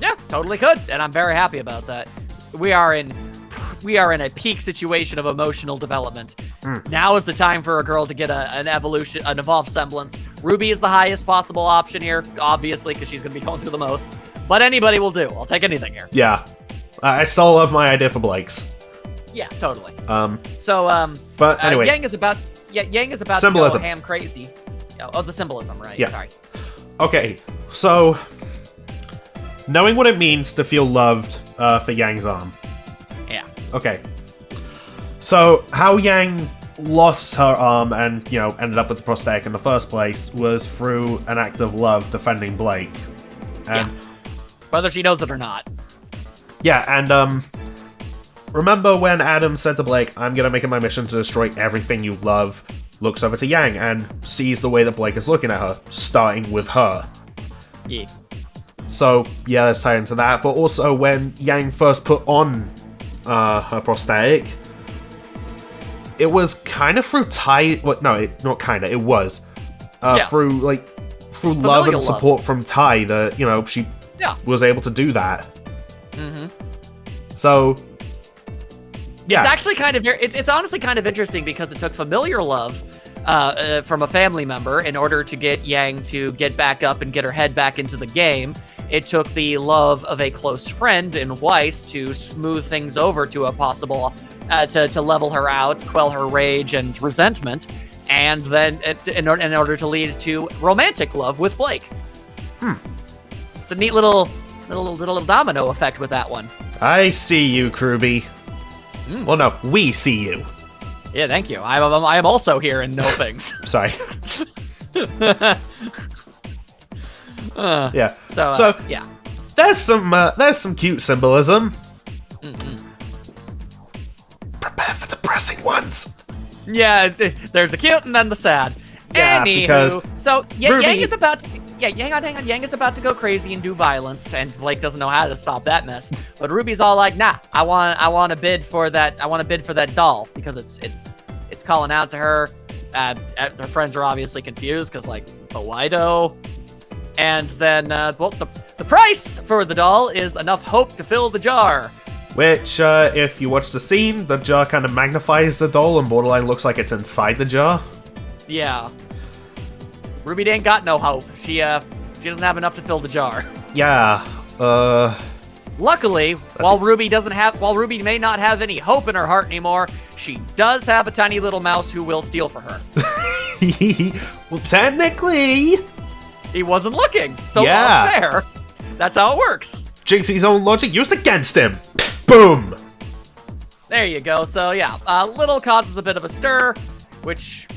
Yeah, totally could, and I'm very happy about that. We are in a peak situation of emotional development. Now is the time for a girl to get an evolved semblance. Ruby is the highest possible option here, obviously, because she's going to be going through the most. But anybody will do. I'll take anything here. Yeah. I still love my idea for Blake's. Yeah, totally. But anyway. Yang is about to go ham crazy. Oh, the symbolism, right? Yeah. Sorry. Okay, so... knowing what it means to feel loved for Yang's arm. Yeah. Okay. So, how Yang lost her arm and, ended up with the prosthetic in the first place was through an act of love defending Blake. And, whether she knows it or not. Yeah, and, remember when Adam said to Blake, I'm gonna make it my mission to destroy everything you love, looks over to Yang and sees the way that Blake is looking at her, starting with her. Yeah. So, yeah, let's tie into that. But also, when Yang first put on her prosthetic, it was kind of through Tai. Well, no, not kind of. It was through love and support from Tai that she was able to do that. Mm-hmm. So. Yeah. It's actually it's honestly kind of interesting because it took familiar love from a family member in order to get Yang to get back up and get her head back into the game. It took the love of a close friend in Weiss to smooth things over to a possible, to level her out, quell her rage and resentment, and then in order to lead to romantic love with Blake. It's a neat little domino effect with that one. I see you, RWBY. Well, no, we see you. Yeah, thank you. I am also here and know things. Sorry. Yeah. So yeah. There's some cute symbolism. Prepare for depressing ones. Yeah, there's the cute and then the sad. Yeah, because Yang is about to. Yeah, hang on. Yang is about to go crazy and do violence, and Blake doesn't know how to stop that mess. But Ruby's all like, "Nah, I want to bid for that. I want to bid for that doll because it's calling out to her." Her friends are obviously confused because but why though? And then, the price for the doll is enough hope to fill the jar. Which, if you watch the scene, the jar kind of magnifies the doll and borderline looks like it's inside the jar. Yeah. Ruby ain't got no hope. She doesn't have enough to fill the jar. Yeah. Luckily, while Ruby may not have any hope in her heart anymore, she does have a tiny little mouse who will steal for her. Well, technically, he wasn't looking, so yeah. Fair. That's how it works. Jinxie's own logic used against him. Boom. There you go. So yeah, little causes a bit of a stir, which.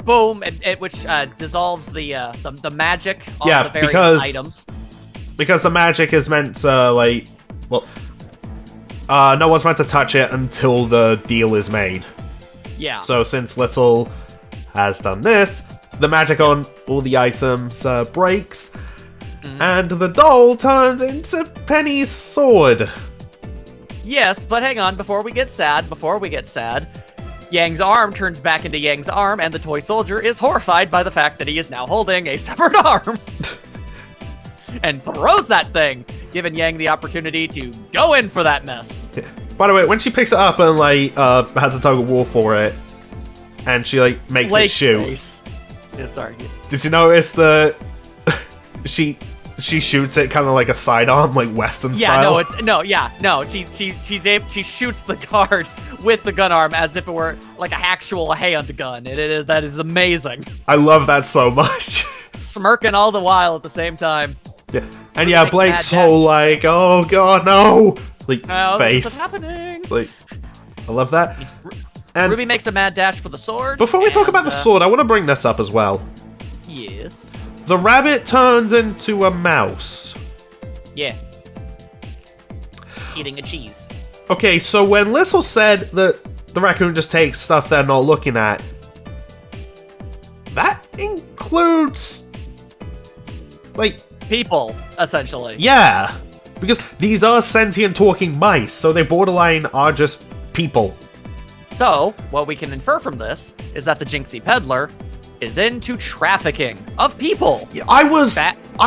Boom, which dissolves the magic on the various items. Because the magic is meant to, no one's meant to touch it until the deal is made. Yeah. So since Little has done this, the magic on all the items breaks, and the doll turns into Penny's sword. Yes, but hang on, before we get sad, Yang's arm turns back into Yang's arm, and the toy soldier is horrified by the fact that he is now holding a severed arm. And throws that thing, giving Yang the opportunity to go in for that mess. By the way, when she picks it up and, has a tug of war for it, and she, makes it shoot. Yeah, sorry. Did you notice that she shoots it kind of like a sidearm, Western style? She shoots the guard with the gun arm as if it were like a actual hand gun. That is amazing. I love that so much. Smirking all the while at the same time. Yeah, and yeah, Blake's whole oh god, no, face. What's happening? I love that. And Ruby makes a mad dash for the sword. Before we talk about the sword, I want to bring this up as well. Yes. The rabbit turns into a mouse. Yeah. Eating a cheese. Okay, so when Lissel said that the raccoon just takes stuff they're not looking at, that includes, people, essentially. Yeah, because these are sentient talking mice, so they borderline are just people. So, what we can infer from this is that the Jinxie Peddler is into trafficking of people. Yeah, I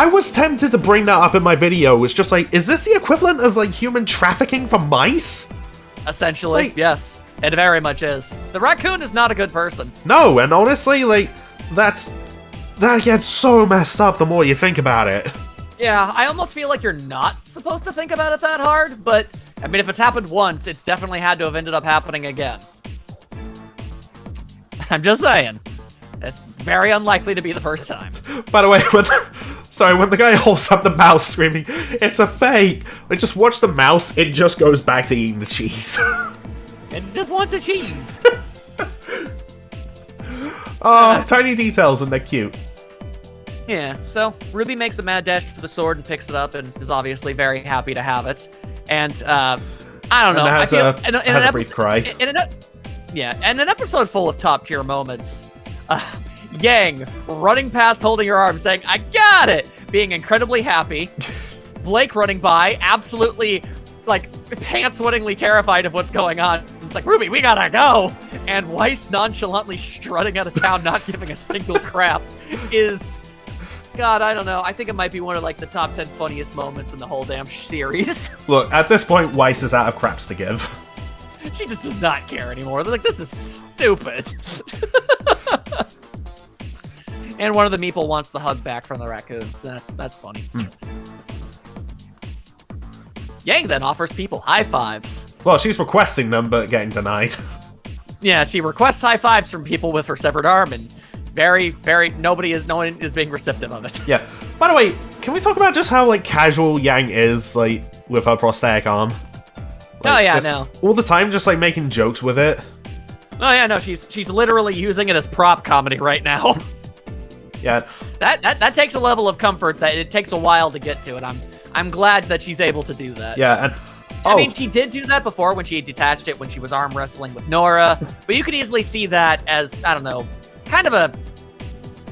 was tempted to bring that up in my video. It's just is this the equivalent of human trafficking for mice? Essentially, yes. It very much is. The raccoon is not a good person. No, and honestly, that gets so messed up the more you think about it. Yeah, I almost feel like you're not supposed to think about it that hard, but, if it's happened once, it's definitely had to have ended up happening again. I'm just saying. It's very unlikely to be the first time. By the way, when the guy holds up the mouse screaming, "It's a fake!" Just watch the mouse, it just goes back to eating the cheese. It just wants a cheese. Oh, tiny details and they're cute. Yeah, so Ruby makes a mad dash to the sword and picks it up and is obviously very happy to have it. And, I don't know. Has a brief cry. In an episode full of top-tier moments, Yang running past holding her arm saying, "I got it!" being incredibly happy. Blake running by, absolutely, pants-wittingly terrified of what's going on. It's like, Ruby, we gotta go! And Weiss nonchalantly strutting out of town, not giving a single crap, is... God, I don't know. I think it might be one of, like, the top 10 funniest moments in the whole damn series. Look, at this point, Weiss is out of craps to give. She just does not care anymore. They're like, this is stupid. And one of the meeple wants the hug back from the raccoons. That's funny. Yang then offers people high fives. Well, she's requesting them, but getting denied. Yeah, she requests high fives from people with her severed arm, and no one is being receptive of it. Yeah. By the way, can we talk about just how, like, casual Yang is, like, with her prosthetic arm? Like, oh yeah, no. All the time, just, like, making jokes with it. Oh yeah, no, she's literally using it as prop comedy right now. Yeah. That takes a level of comfort that it takes a while to get to, and I'm glad that she's able to do that. Yeah, and... I mean, she did do that before when she detached it when she was arm wrestling with Nora, but you could easily see that as, I don't know, kind of a...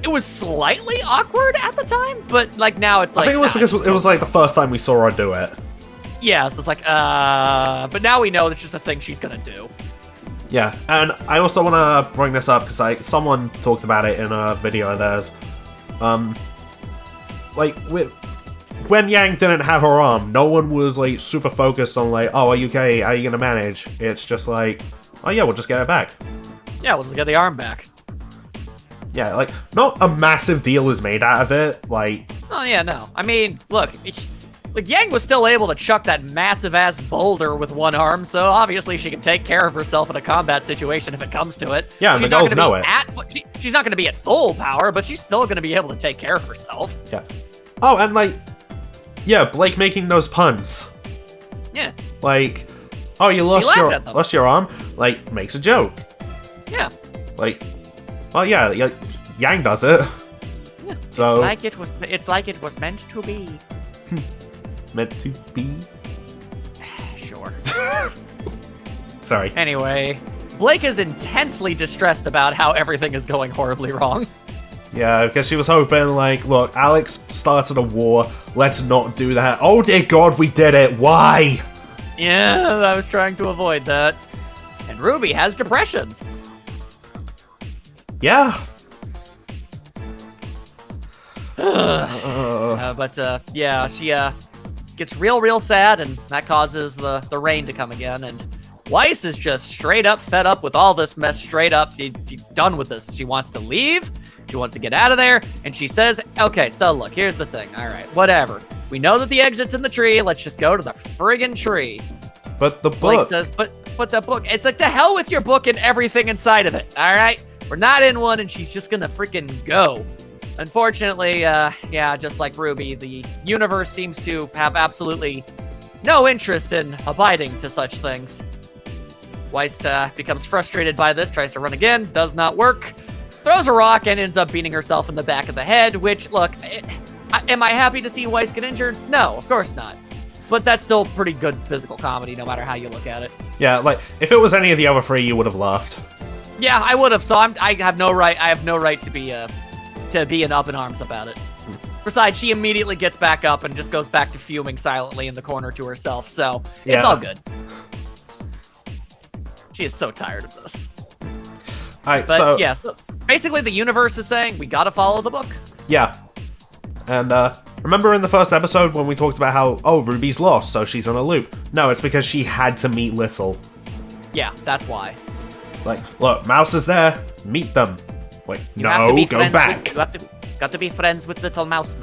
It was slightly awkward at the time, but, like, now it's like... I think it was because it was, like, the first time we saw her do it. Yeah, so it's like, but now we know it's just a thing she's gonna do. Yeah, and I also want to bring this up because someone talked about it in a video of theirs. Like, when Yang didn't have her arm, no one was, like, super focused on, like, oh, are you okay? How are you gonna manage? It's just like, oh yeah, we'll just get it back. Yeah, we'll just get the arm back. Yeah, like, not a massive deal is made out of it, like... Oh yeah, no. I mean, look, like, Yang was still able to chuck that massive-ass boulder with one arm, so obviously she can take care of herself in a combat situation if it comes to it. Yeah, and the girls know it. She's not going to be at full power, but she's still going to be able to take care of herself. Yeah. Oh, and, like, yeah, Blake making those puns. Yeah. Like, oh, you lost your arm? Like, makes a joke. Yeah. Like, oh yeah, Yang does it. Yeah. So it's like it was meant to be. Meant to be? Sure. Sorry. Anyway, Blake is intensely distressed about how everything is going horribly wrong. Yeah, because she was hoping, like, look, Alex started a war, let's not do that. Oh dear God, we did it, why? Yeah, I was trying to avoid that. And Ruby has depression. Yeah. Yeah, she gets real sad, and that causes the rain to come again, and Weiss is just straight up fed up with all this mess, straight up. She's done with this. She wants to leave. She wants to get out of there, and she says, okay, so look, here's the thing. All right, whatever. We know that the exit's in the tree. Let's just go to the friggin' tree. But the book... Blake says, but the book... It's like, the hell with your book and everything inside of it, all right? We're not in one, and she's just gonna freaking go. Unfortunately, yeah, just like Ruby, the universe seems to have absolutely no interest in abiding to such things. Weiss becomes frustrated by this, tries to run again, does not work, throws a rock, and ends up beating herself in the back of the head, which, look, am I happy to see Weiss get injured? No, of course not. But that's still pretty good physical comedy, no matter how you look at it. Yeah, like, if it was any of the other three, you would have laughed. Yeah, I would have, so I have no right to be in up in arms about it. Besides, she immediately gets back up and just goes back to fuming silently in the corner to herself, so it's all good. She is so tired of this. Alright, so basically the universe is saying, we gotta follow the book. Yeah. And, remember in the first episode when we talked about how, oh, Ruby's lost, so she's on a loop? No, it's because she had to meet Little. Yeah, that's why. Like, look, Mouse is there, meet them. Like, no, go back. You got to be friends with little Mouse.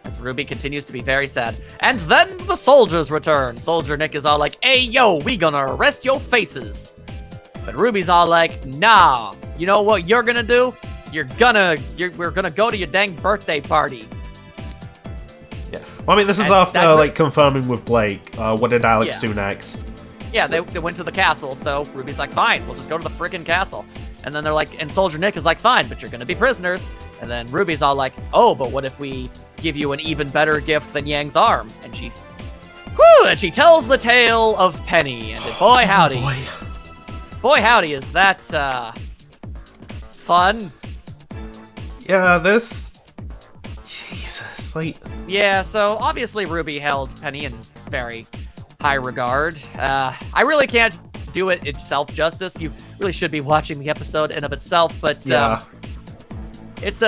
As Ruby continues to be very sad. And then the soldiers return. Soldier Nick is all like, hey, yo, we gonna arrest your faces. But Ruby's all like, nah, you know what you're gonna do? We're gonna go to your dang birthday party. Yeah. Well, I mean, this is after, like, confirming with Blake. What did Alex do next? Yeah, they went to the castle, so Ruby's like, fine, we'll just go to the friggin' castle. And then they're like, and Soldier Nick is like, fine, but you're gonna be prisoners. And then Ruby's all like, oh, but what if we give you an even better gift than Yang's arm? And she tells the tale of Penny, and boy howdy. Boy howdy, is that, fun? Yeah, this... Jesus, like... Yeah, so obviously Ruby held Penny in very high regard. I really can't do it itself justice. You really should be watching the episode in of itself, but it's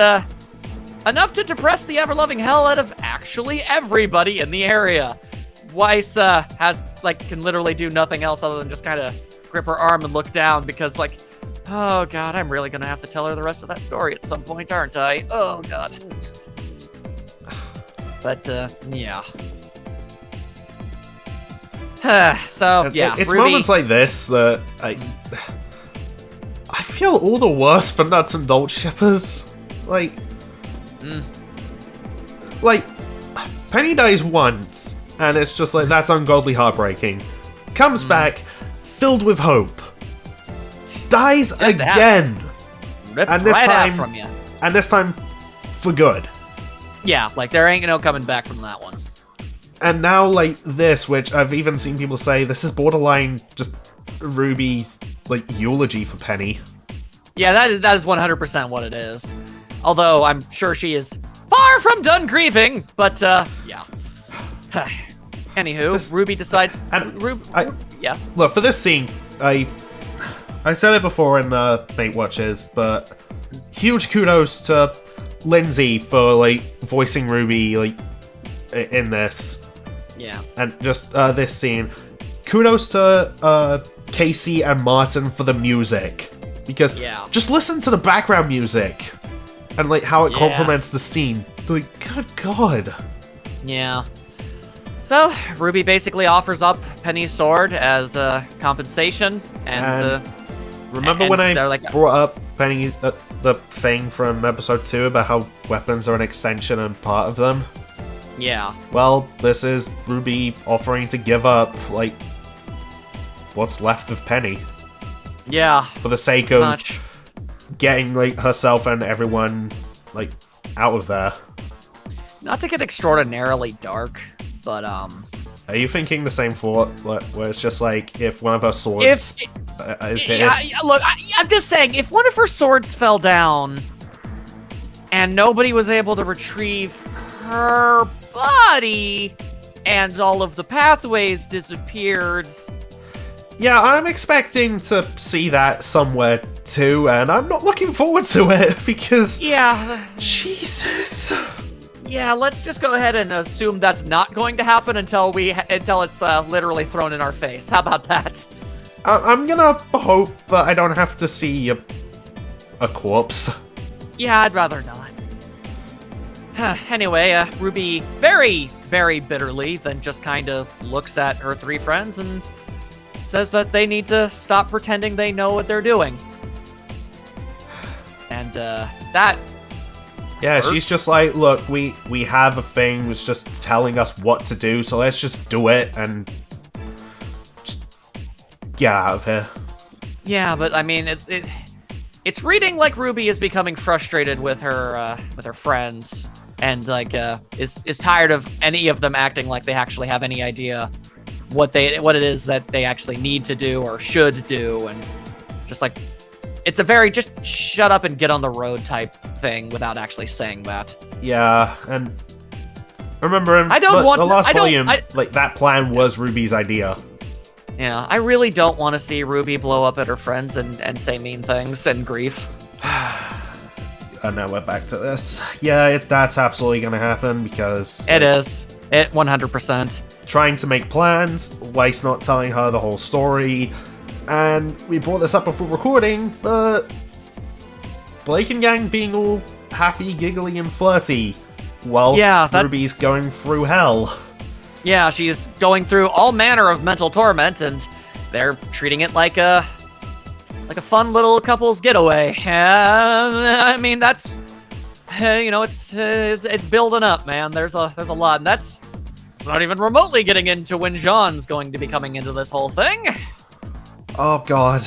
enough to depress the ever-loving hell out of actually everybody in the area. Weiss can literally do nothing else other than just kind of grip her arm and look down because, like, oh god, I'm really gonna have to tell her the rest of that story at some point, aren't I? Oh god. But yeah. So yeah, it's RWBY, moments like this that I feel all the worse for nuts and Dolt shippers. Like Penny dies once, and it's just like that's ungodly heartbreaking. Comes back, filled with hope. Dies Just again, ripped and this right time out from you. And this time for good. Yeah, like there ain't no coming back from that one. And now, like, this, which I've even seen people say, this is borderline just RWBY's, like, eulogy for Penny. Yeah, that is 100% what it is. Although, I'm sure she is far from done grieving, but, yeah. Anywho, Just- RWBY decides... yeah. Look, for this scene, I said it before in Mate Watches, but huge kudos to Lindsay for, like, voicing RWBY, like, in this. Yeah. And just this scene. Kudos to Casey and Martin for the music. Because just listen to the background music and like how it complements the scene. Like, good god. Yeah. So, RWBY basically offers up Penny's sword as compensation, and remember when I brought up Penny, the thing from episode 2 about how weapons are an extension and part of them? Yeah. Well, this is RWBY offering to give up, like, what's left of Penny. Yeah. For the sake of getting, like, herself and everyone, like, out of there. Not to get extraordinarily dark, but, Are you thinking the same thought? Where it's just like, if one of her swords is hit? Look, I'm just saying, if one of her swords fell down, and nobody was able to retrieve her body, and all of the pathways disappeared... Yeah, I'm expecting to see that somewhere too, and I'm not looking forward to it, because... Yeah. Jesus. Yeah, let's just go ahead and assume that's not going to happen until it's literally thrown in our face. How about that? I'm gonna hope that I don't have to see a corpse. Yeah, I'd rather not. Anyway, RWBY very, very bitterly then just kind of looks at her three friends and says that they need to stop pretending they know what they're doing. And that... Yeah, she's just like, look, we have a thing that's just telling us what to do, so let's just do it and just get out of here. Yeah, but I mean, it's reading like RWBY is becoming frustrated with her friends, and like is tired of any of them acting like they actually have any idea what it is that they actually need to do or should do, and just like it's a very just shut up and get on the road type thing without actually saying that. Yeah, and remember in the last volume, like that plan was RWBY's idea. Yeah, I really don't want to see RWBY blow up at her friends and say mean things and grief. And now we're back to this. Yeah, that's absolutely gonna happen because... It is. It 100%. Trying to make plans, Weiss not telling her the whole story, and we brought this up before recording, but Blake and gang being all happy, giggly, and flirty, whilst RWBY's going through hell. Yeah, she's going through all manner of mental torment, and they're treating it like a fun little couple's getaway. I mean, that's it's building up, man. There's a lot, and it's not even remotely getting into when Jean's going to be coming into this whole thing. Oh god.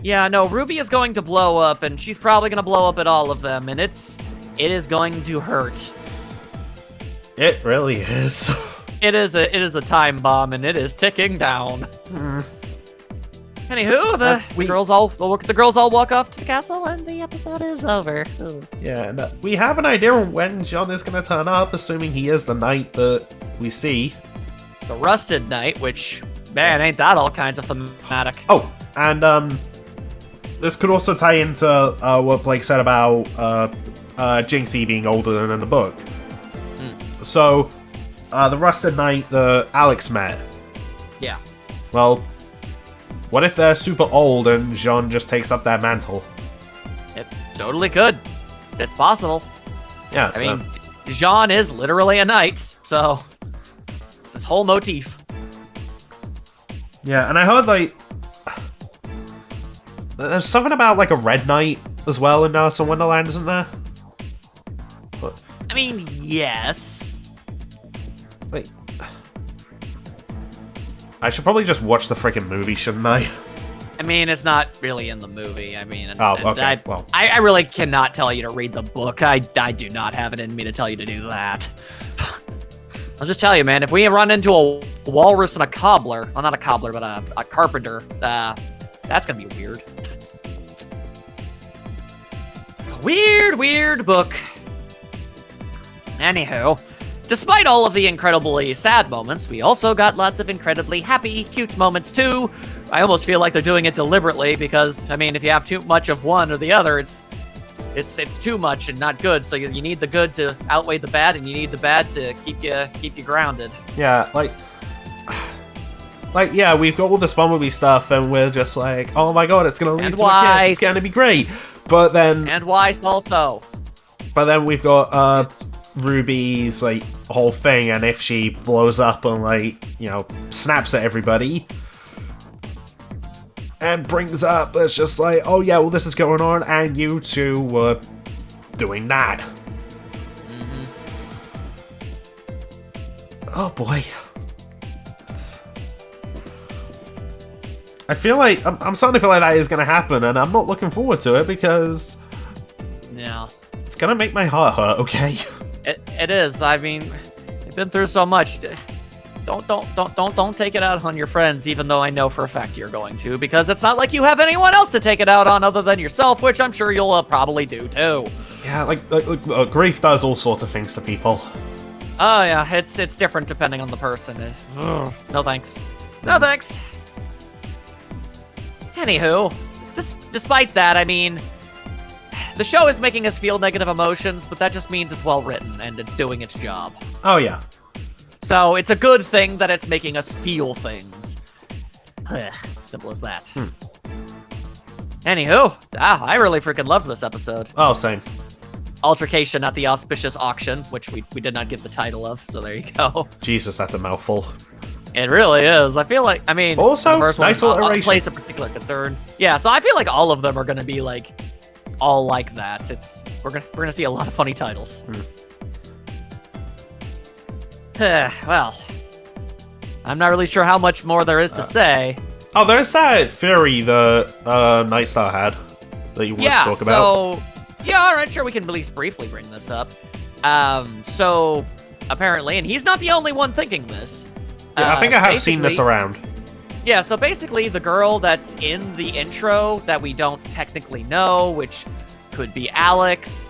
Yeah, no, RWBY is going to blow up, and she's probably going to blow up at all of them, and it is going to hurt. It really is. It is a time bomb, and it is ticking down. Anywho, the girls all walk off to the castle, and the episode is over. Ooh. Yeah, and we have an idea on when John is going to turn up, assuming he is the knight that we see. the Rusted Knight, which, man, ain't that all kinds of thematic. Oh, and this could also tie into what Blake said about Jinxie being older than in the book. So, the Rusted Knight that Alex met. Yeah. Well, what if they're super old and Jean just takes up their mantle? It totally could. It's possible. Yeah, I mean, Jean is literally a knight, so it's this whole motif. Yeah, and I heard, like, there's something about, like, a red knight as well in Alice in Wonderland, isn't there? But, I mean, yes. like, I should probably just watch the freaking movie, shouldn't I? I mean, it's not really in the movie. I mean, okay, I really cannot tell you to read the book. I do not have it in me to tell you to do that. I'll just tell you, man, if we run into a walrus and a cobbler, well, not a cobbler, but a carpenter, that's gonna be weird. Weird book. Anywho, despite all of the incredibly sad moments, we also got lots of incredibly happy, cute moments too. I almost feel like they're doing it deliberately because, I mean, if you have too much of one or the other, it's too much and not good. So you need the good to outweigh the bad, and you need the bad to keep you grounded. Yeah, yeah, we've got all this Bumblebee stuff, and we're just like, oh my god, it's gonna lead to a kiss. It's gonna be great. But then, and Weiss also. But then we've got Ruby's like whole thing, and if she blows up and like snaps at everybody. And brings up, it's just like, oh yeah, well this is going on, and you two were doing that. Mm-hmm. Oh boy. I feel like, I'm starting to feel like that is going to happen, and I'm not looking forward to it, because... Yeah. It's going to make my heart hurt, okay? It is, I mean, I've been through so much. Don't take it out on your friends, even though I know for a fact you're going to, because it's not like you have anyone else to take it out on other than yourself, which I'm sure you'll probably do too. Yeah, grief does all sorts of things to people. Oh yeah, it's different depending on the person. No thanks. No thanks. Anywho, despite that, I mean, the show is making us feel negative emotions, but that just means it's well written and it's doing its job. Oh yeah. So it's a good thing that it's making us feel things. Simple as that. Anywho, I really freaking loved this episode. Oh, same. Altercation at the auspicious auction, which we did not get the title of, so there you go. Jesus, that's a mouthful. It really is. I feel like, I mean, also, the first nice one alliteration. place a particular concern. Yeah, so I feel like all of them are going to be like, all like that. We're gonna see a lot of funny titles. Well, I'm not really sure how much more there is to say. Oh, there's that theory that Nightstar had that you want to talk about. Yeah, alright, sure, we can at least briefly bring this up. So, apparently, and he's not the only one thinking this. Yeah, I think I have seen this around. Yeah, so basically, the girl that's in the intro that we don't technically know, which could be Alex,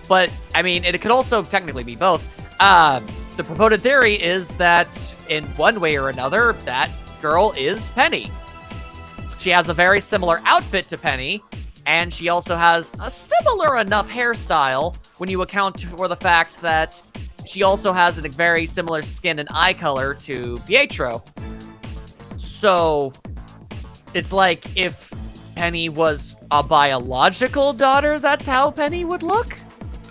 but, I mean, it could also technically be both. The proposed theory is that, in one way or another, that girl is Penny. She has a very similar outfit to Penny, and she also has a similar enough hairstyle when you account for the fact that she also has a very similar skin and eye color to Pietro. So, it's like if Penny was a biological daughter, that's how Penny would look?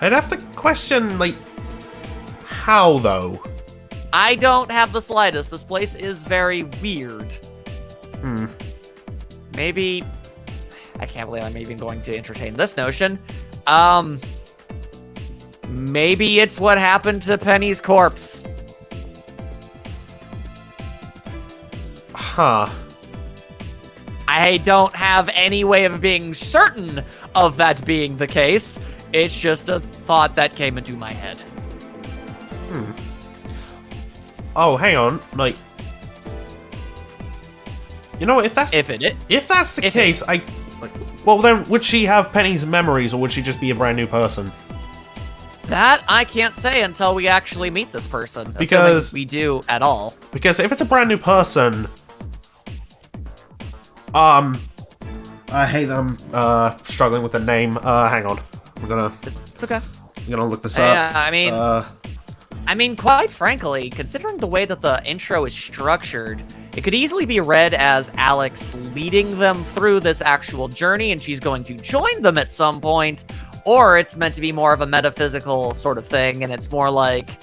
I'd have to question, like, how, though? I don't have the slightest. This place is very weird. Maybe... I can't believe I'm even going to entertain this notion. Maybe it's what happened to Penny's corpse. Huh. I don't have any way of being certain of that being the case. It's just a thought that came into my head. Oh, hang on. Like, you know, if that's the case, well, then would she have Penny's memories, or would she just be a brand new person? That I can't say until we actually meet this person. Because assuming we do at all. Because if it's a brand new person, I hate them struggling with the name. Hang on, It's okay. I'm gonna look this up. Yeah, I mean, quite frankly, considering the way that the intro is structured, it could easily be read as Alex leading them through this actual journey, and she's going to join them at some point, or it's meant to be more of a metaphysical sort of thing, and it's more like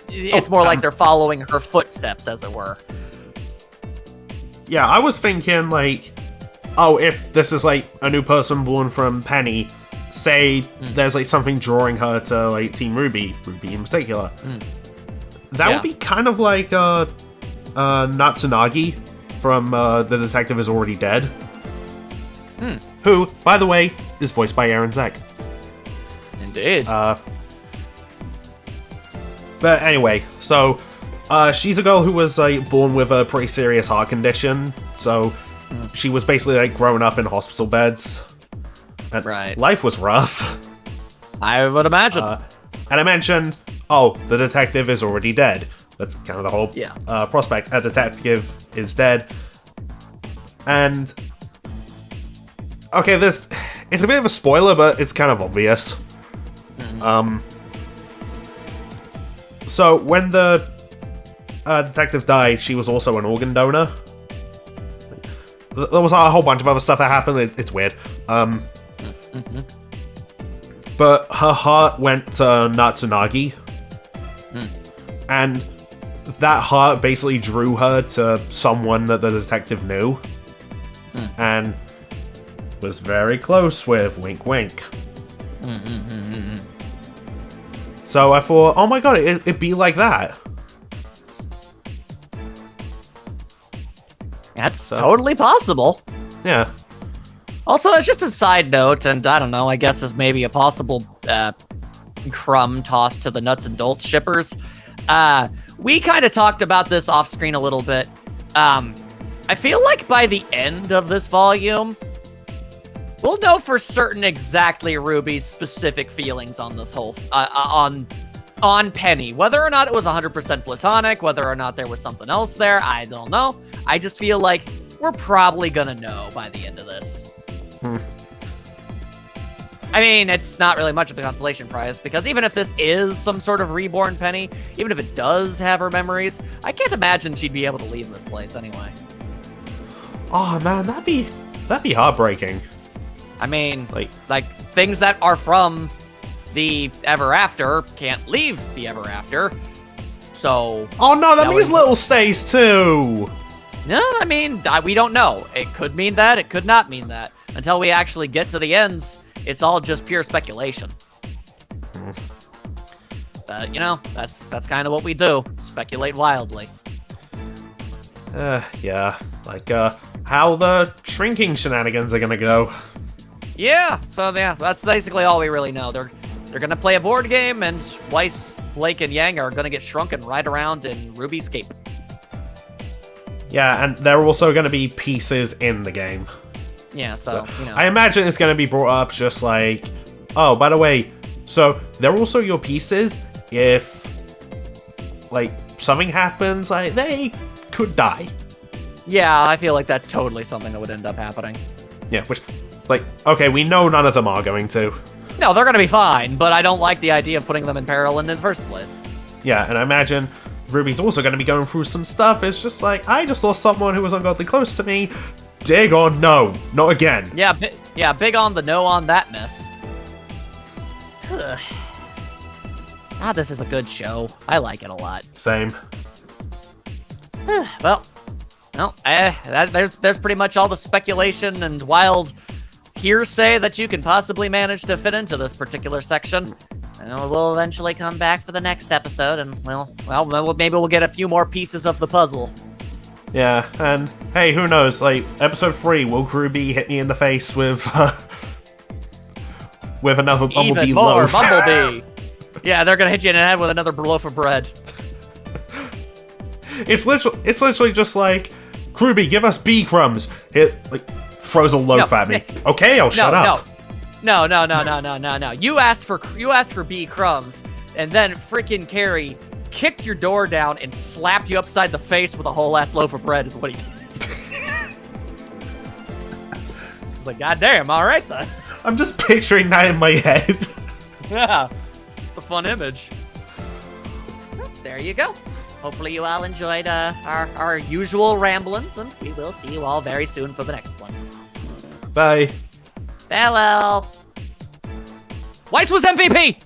like they're following her footsteps, as it were. Yeah, I was thinking like, oh, if this is like a new person born from Penny, say there's like something drawing her to like Team RWBY in particular. That would be kind of like Natsunagi from The Detective Is Already Dead. Who, by the way, is voiced by Aaron Zek. Indeed. But anyway, so she's a girl who was like born with a pretty serious heart condition, so she was basically like growing up in hospital beds. And right. Life was rough. I would imagine. And I mentioned, oh, the detective is already dead. That's kind of the whole prospect. A detective is dead. And okay, it's a bit of a spoiler, but it's kind of obvious. So when the detective died, she was also an organ donor. There was a whole bunch of other stuff that happened. It's weird. But her heart went to Natsunagi. And that heart basically drew her to someone that the detective knew. And was very close with, wink wink. So I thought, oh my god, it'd be like that. That's totally possible. Yeah. Also, as just a side note, and I don't know, I guess as maybe a possible crumb tossed to the nuts and bolts shippers, we kind of talked about this off screen a little bit. I feel like by the end of this volume, we'll know for certain exactly RWBY's specific feelings on this whole on Penny. Whether or not it was 100% platonic, whether or not there was something else there, I don't know. I just feel like we're probably gonna know by the end of this. I mean, it's not really much of a consolation prize, because even if this is some sort of reborn Penny, even if it does have her memories, I can't imagine she'd be able to leave this place anyway. Oh man, that'd be heartbreaking. I mean, like things that are from the Ever After can't leave the Ever After. So. Oh no, that means Little stays too. No, I mean, we don't know. It could mean that. It could not mean that. Until we actually get to the ends, it's all just pure speculation. But you know, that's kind of what we do. Speculate wildly. Yeah, like how the shrinking shenanigans are gonna go. Yeah, so yeah, that's basically all we really know. They're gonna play a board game, and Weiss, Blake, and Yang are gonna get shrunken right around in RWBY's cape. Yeah, and there are also gonna be pieces in the game. Yeah, so you know. I imagine it's gonna be brought up just like, oh, by the way, so they're also your pieces if like something happens, like they could die. Yeah, I feel like that's totally something that would end up happening. Yeah, which, like, okay, we know none of them are going to. No, they're gonna be fine, but I don't like the idea of putting them in peril in the first place. Yeah, and I imagine RWBY's also going to be going through some stuff. It's just like, I just lost someone who was ungodly close to me. Dig or no, not again. Yeah, big on the no on that mess. This is a good show. I like it a lot. Same. Well, no, there's pretty much all the speculation and wild hearsay that you can possibly manage to fit into this particular section. And we'll eventually come back for the next episode, and maybe we'll get a few more pieces of the puzzle. Yeah, and hey, who knows? Like, episode 3, will RWBY hit me in the face with another Bumblebee Even more loaf? Bumblebee. Yeah, they're gonna hit you in the head with another loaf of bread. It's literally just like, RWBY, give us bee crumbs. It like throws a loaf at me. Okay, I'll shut up. No. You asked for B crumbs, and then freaking Carrie kicked your door down and slapped you upside the face with a whole ass loaf of bread. Is what he did. It's like, goddamn. All right then. I'm just picturing that in my head. Yeah, it's a fun image. Well, there you go. Hopefully you all enjoyed our usual ramblings, and we will see you all very soon for the next one. Bye. Farewell. Weiss was MVP!